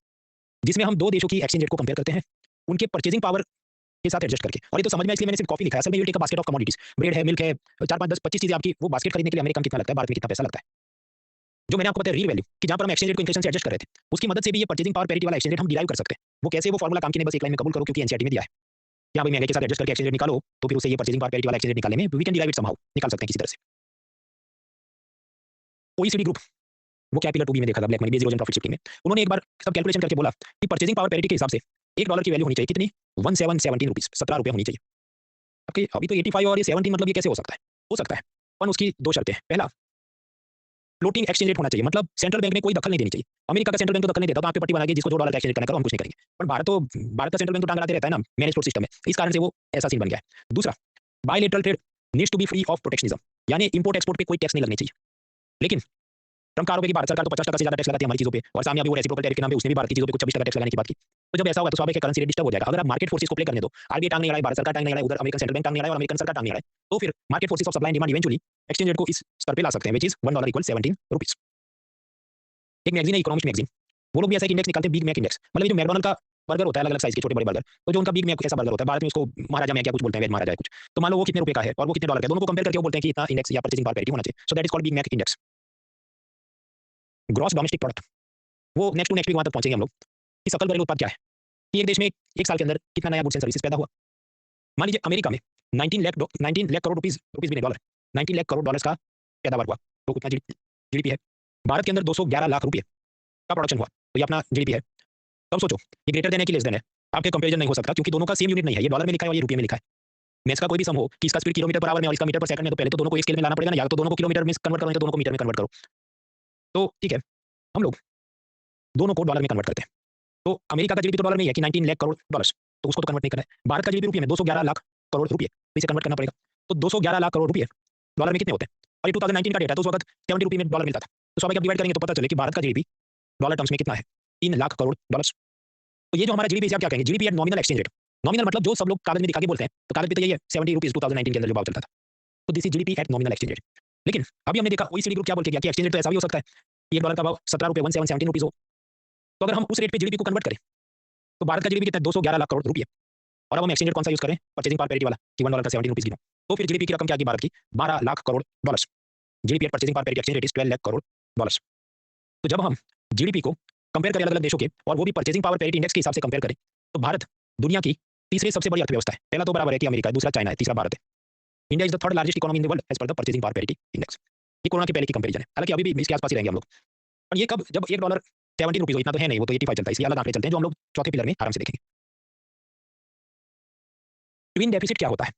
जिसमें हम दो देशों की एक्सचेंज रेट को कंपेयर करते हैं उनके परचेजिंग पावर के साथ एडजस्ट करके। और ये तो समझ में इसलिए मैंने सिर्फ कॉफी लिखा है, असल में you take a basket of commodities, bread है, मिल्क है, 4 5 10 25 चीजें आपकी, वो बास्केट खरीदने के लिए अमेरिका में कितना लगता है, भारत में कितना पैसा लगता है। जो मैंने आपको बताया रियल वैल्यू कि जहां पर हम एक्सचेंज रेट को इन्फ्लेशन से एडजस्ट कर रहे थे, उसकी मदद से भी ये परचेजिंग पावर पैरिटी वाला एक्सचेंज रेट हम डिराइव कर सकते हैं। वो कैसे, वो फॉर्मूला काम की नहीं, बस एक लाइन में कबूल करो क्योंकि एनसीईआरटी में दिया है। यहाँ भाई महंगे के साथ एडजस्ट करके एक्सचेंज रेट निकालो तो फिर उसे ये परचेजिंग पावर पैरिटी वाला एक्सचेंज रेट निकालने में we can derive it somehow, निकाल सकते हैं किसी तरह से। ओईसीडी ग्रुप वो क्या पिलर 2 बी में देखा था, black money, base erosion, profit shifting में उन्होंने एक बार सब कैलकुलेशन करके बोला कि परचेजिंग पावर पैरिटी के हिसाब से $1 की वैल्यू होनी चाहिए कितनी, 1717 रुपीज, ₹17 होनी चाहिए। ओके, अभी तो 85 और ये 17 मतलब ये कैसे हो सकता है, हो सकता है पर उसकी दो शर्तें हैं। पहला, फ्लोटिंग एक्सचेंज रेट होना चाहिए, मतलब सेंट्रल बैंक ने कोई दखल नहीं देनी चाहिए। अमेरिका का सेंट्रल बैंक तो दखल नहीं देता, तो आप पे पट्टी बना के जिसको $2 का एक्सचेंज करना करो, हम कुछ नहीं करेंगे। पर भारत का सेंट्रल बैंक तो टांग अड़ाते रहता है ना मैनेज फ्लोट सिस्टम में, इस कारण से वो ऐसा सीन बन गया है। दूसरा, bilateral trade needs to be free of protectionism, यानी इंपोर्ट एक्सपोर्ट पे कोई टैक्स नहीं लगनी चाहिए। लेकिन ट्रम्प का आरोप है कि भारत सरकार तो 50% से ज्यादा टैक्स लगाती है हमारी चीजों पे, और सामने अभी वो रेसिप्रोकल टैरिफ के नाम पे उसने भी भारत की चीजों पे कुछ 26% टैक्स लगाने की बात की। तो जब ऐसा होगा तो स्वाभाविक है करेंसी रेट डिस्टर्ब हो जाएगा। अगर आप मार्केट फोर्सेस को प्ले करने दो, आरबीआई टांग नहीं अड़ाए, भारत सरकार टांग नहीं अड़ाए, उधर अमेरिकन सेंट्रल बैंक टांग नहीं अड़ाए और अमेरिकन सरकार टांग नहीं अड़ाए, तो फिर market forces of supply and demand eventually exchange rate को इस स्तर पे ला सकते हैं, व्हिच इज $1 इक्वल 17 रुपीस। एक मैगजीन है इकोनॉमिक्स मैगजीन, वो लोग भी ऐसा एक इंडेक्स निकालते हैं, बिग मैक इंडेक्स। मतलब ये जो मैकडॉनल्ड का बर्गर होता है अलग अलग साइज के छोटे बड़े बर्गर, तो जो उनका बिग मैक ऐसा बर्गर होता है, भारत में उसको महाराजा मैक क्या कुछ बोलते हैं, वेज महाराजा है कुछ। तो मान लो वो कितने रुपए का है और वो कितने डॉलर का है, दोनों को कंपेयर करके वो बोलते हैं कि इतना इंडेक्स या परचेजिंग पावर पैरिटी होना चाहिए। So that is called Big Mac index. Gross domestic product, वो नेक्स्ट टू नेक्स्ट वीक वहां तक पहुंचेंगे हम लोग कि सकल घरेलू उत्पाद क्या है। कि एक देश में एक साल के अंदर कितना नया गुड्स एंड सर्विसेज पैदा हुआ। मान लीजिए अमेरिका में 19 लाख करोड़ रुपीज रुपीज भी नहीं डॉलर 19 लाख करोड़ डॉलर्स का पैदावार हुआ, तो कितना जीडीपी है। भारत के अंदर 211 लाख रुपए का प्रोडक्शन हुआ, तो ये अपना जीडीपी है। तो अब सोचो ये ग्रेटर देन है कि लेस देन है, आपके कंपेरिजन नहीं हो सकता क्योंकि दोनों का सेम यूनिट नहीं है, ये डॉलर में लिखा है और ये रुपये में लिखा है। मैथ्स का कोई भी सम हो कि इसका स्पीड किलोमीटर पर आवर में और इसका मीटर पर सेकंड में, तो पहले तो दोनों को एक स्केल में लाना पड़ेगा ना, या तो दोनों को किलोमीटर में कन्वर्ट करो या तो दोनों को मीटर में कन्वर्ट करो। तो ठीक है, हम लोग दोनों को डॉलर में कन्वर्ट करते हैं। तो अमेरिका का जीडीपी तो डॉलर में ही है कि 19 लाख करोड़ डॉलर्स, तो उसको तो कन्वर्ट नहीं करना है। भारत का जीडीपी रुपये में 211 लाख करोड़ रुपये, तो इसे कन्वर्ट करना पड़ेगा। तो 211 लाख करोड़ रुपये डॉलर में कितने होते हैं, और ये 2019 का डेटा है, तो उस वक्त 70 रुपये में डॉलर मिलता था। तो स्वाभाविक डिवाइड करेंगे तो पता चले कि भारत का जीडीपी डॉलर टर्म्स में कितना है, 3 लाख करोड़ डॉलर्स। तो ये जो हमारा जीडीपी, क्या कहेंगे, GDP at nominal exchange rate. Nominal मतलब जो सब लोग कागज में दिखा के बोलते हैं, तो कागज पे तो यही है 70 रुपीज 2019 के अंदर जो भाव चलता था, तो this is GDP at nominal exchange rate. लेकिन अभी हमने देखा ओईसीडी ग्रुप क्या बोल के गया कि एक्सचेंज रेट तो ऐसा भी हो सकता है कि $1 का भाव 17 रुपये 17 रुपीज हो। तो अगर हम उस रेट पे जीडीपी को कन्वर्ट करें तो भारत का जीडीपी कितना है, 211 लाख करोड़ रुपये। और अब हम एक्सचेंज रेट कौन सा यूज करें, परचेजिंग पावर पैरिटी वाला, कि $1 का 17 रुपीज गिनो, तो फिर जीडीपी की रकम क्या आएगी भारत की, 12 lakh crore dollars. GDP at purchasing power parity exchange rate is 12 lakh crore dollars. तो जब हम जीडीपी को कंपेयर करें अलग अलग देशों के, और वो भी परचेजिंग पावर पैरिटी इंडेक्स के हिसाब से कंपेयर करें, तो भारत दुनिया की तीसरी सबसे बड़ी अर्थव्यवस्था है। पहला तो बराबर है कि अमेरिका है, दूसरा चाइना है, तीसरा भारत है। India is the third largest economy in the world as per the purchasing power parity index. ये कोरोना के पहले की कंपैरिजन है, हालांकि अभी भी इसके आसपास ही रहेंगे हम लोग। और ये कब, जब $1 70 रुपीज हो, इतना तो है नहीं, वो तो 85 चलता है, इसलिए अलग आंकड़े चलते हैं जो हम लोग चौथे पिलर में आराम से देखेंगे। ट्विन डेफिसिट क्या होता है,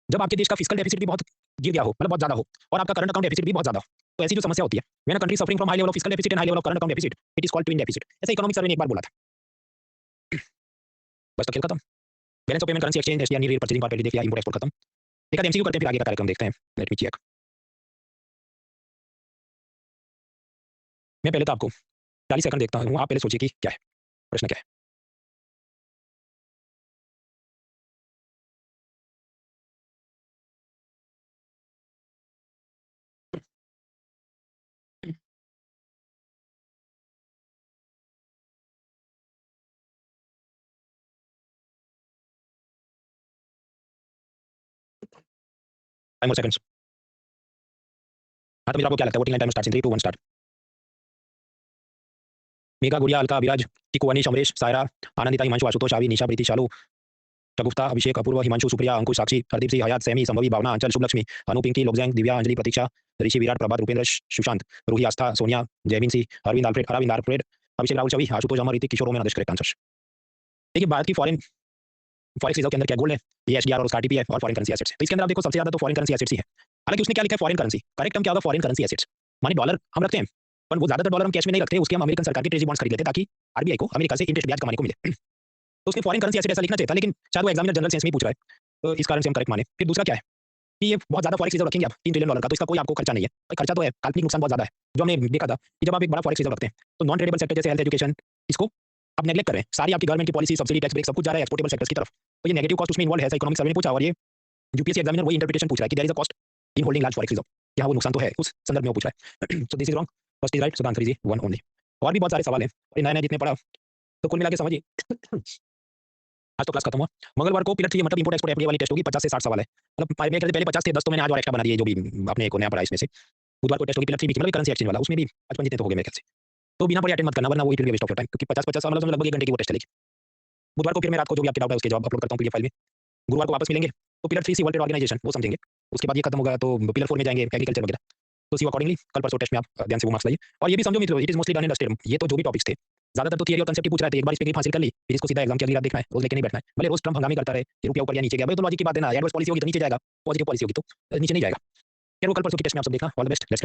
जब आपके देश का फिस्कल डेफिसिट भी बहुत गिर गया हो, मतलब बहुत ज्यादा हो, और आपका करंट अकाउंट डेफिसिट भी बहुत ज्यादा हो, तो ऐसी जो समस्या होती है, when a country suffering from high level of fiscal deficit and high level of current account deficit, it is called twin deficit. ऐसा इकोनॉमिक सर्वे ने एक बार बोला था। बस तो खेल खत्म। Balance of payment, currency exchange, SDR, need, purchasing power parity देख लिया, इंपोर्ट एक्सपोर्ट खत्म। एक एमसीक्यू करते हैं, फिर आगे का कार्यक्रम देखते हैं। Let me check. मैं पहले तो आपको 40 सेकंड देखता हूँ, आप पहले सोचिए कि क्या है प्रश्न, क्या है। टाइम और सेकंड्स। हाँ, तो मेरा आपको क्या लगता है, voting time starts in 3 2 1 start. Megha, गुड़िया, अलका, अभिराज, टिकू, अनीश, अमरीश, सायरा, आनंदिता, हिमांशु, आशुतोष, आवी, निशा, प्रीति, शालू, शगुफ्ता, अभिषेक, अपूर्व, हिमांशु, सुप्रिया, अंकुश, साक्षी, हरदीप सिंह, हयात, सैमी, संभवी, भावना, अंचल, शुभलक्ष्मी, अनु, पिंकी, लोकजैंग, दिव्या, अंजलि, प्रतीक्षा, ऋषि, विराट, प्रभात, रुपेंद्र, सुशांत, रूही, आस्था, सोनिया, जयवीन सिंह, अरविंद, अरविंद, अभिषेक, राहुल, छवि, आशुतोष, अमर, ऋतिक, किशोर, ओमेन, आदेश, करेक्ट आंसर्स। देखिए भारत की फॉरेन फॉरेक्स रिजर्व के अंदर क्या गोल्ड है, ये एसडीआर और उसका आरटीपी है, और फॉरेन करेंसी एसेट्स। तो इसके अंदर आप देखो सबसे ज्यादा तो फॉरेन करेंसी एसेट्स ही है। हालांकि उसने क्या लिखा है, फॉरेन करेंसी, करेक्ट टर्म क्या होगा, फॉरेन करेंसी एसेट्स। माने डॉलर हम रखते हैं, पर वो ज्यादातर डॉलर हम कैश में नहीं रखते, उसके हम अमेरिकन सरकार के ट्रेजरी बॉन्ड्स खरीद लेते हैं ताकि आरबीआई को अमेरिका से इंटरेस्ट ब्याज कमाने को मिले। तो उसके फॉरेन करेंसी एसेट ऐसा लिखना चाहिए था, लेकिन शायद वो एग्जामिनर जनरल सेंस में ही पूछ रहा है, तो इस कारण से हम करेक्ट माने। फिर दूसरा क्या है कि ये बहुत ज्यादा फॉरेक्स रिजर्व रखेंगे आप $3 ट्रिलियन का, तो इसका कोई आपको खर्चा नहीं है। खर्चा तो है, काल्पनिक नुकसान बहुत ज्यादा है, जो हमने देखा था कि जब आप एक बड़ा फॉरेक्स रिजर्व रखते हैं तो नॉन ट्रेडेबल सेक्टर जैसे हेल्थ, एजुकेशन, इसको आप नेगलेक्ट कर रहे हैं। सारी आपकी गवर्नमेंट की पॉलिसी, सब्सिडी, टैक्स ब्रेक सब कुछ जा रहा है एक्सपोर्टेबल सेक्टर्स की तरफ, तो ये नेगेटिव कॉस्ट उसमें इन्वॉल्व है, ऐसा इकोनॉमिक सर्वे ने पूछा। और ये यूपीएससी एग्जामिनर वही इंटरप्रिटेशन पूछ रहा है कि there is a cost in holding large forex reserve, यहाँ वो नुकसान तो है, उस संदर्भ में वो पूछ रहा है। So this is wrong, first is right, so the answer is 1 only. और भी बहुत सारे सवाल हैं, और नए नए जितने पढ़ा, तो कुल मिला के समझिए आज तो क्लास खत्म हुआ। मंगलवार को पिलर 3 मतलब इंपोर्ट एक्सपोर्ट एफडीआई वाली टेस्ट होगी, 50 से 60 सवाल है, मतलब पहले 50 थे, 10 तो मैंने आज और एक्स्ट्रा बना दिए, जो भी आपने एक नया पढ़ा इसमें से। बुधवार को टेस्ट होगी पिलर 3 मतलब करेंसी एक्सचेंज वाला, उसमें भी 55 जितने तो हो गए मेरे ख्याल से। तो बिना पढ़े अटेंड मत करना, वरना वो it will be waste of your time, क्योंकि 50 मतलब लगभग 1 घंटे की वो टेस्ट चलेगी। बुधवार को फिर मैं रात को जो भी आपके डाउट है उसके जवाब अपलोड करता हूं पीडीएफ फाइल में। गुरुवार को वापस मिलेंगे, तो पिलर 3 सी वर्ल्ड ट्रेड ऑर्गेनाइजेशन वो समझेंगे। उसके बाद ये खत्म होगा तो पिलर 4 में जाएंगे, एग्रीकल्चर वगैरह। तो सी अकॉर्डिंगली कल परसों टेस्ट में आप ध्यान से वो मार्क्स लाइए। और ये भी समझो मित्रों, it is mostly done and dusted. ये तो जो भी टॉपिक्स थे, ज्यादातर तो थियरी और कांसेप्ट ही पूछ रहा था, एक बार इस पे ग्रिप हासिल कर ली, फिर इसको सीधा एग्जाम की अगली रात देखना है, रोज लेके नहीं बैठना है। भले रोज ट्रम्प हंगामे करता रहे, रुपया ऊपर या नीचे गया, भाई तो लॉजिक की बात है ना, एडवर्स पॉलिसी होगी तो नीचे जाएगा, पॉजिटिव पॉलिसी होगी तो नीचे नहीं जाएगा। फिर वो कल परसों की टेस्ट में आप सब देखना। All the best, let's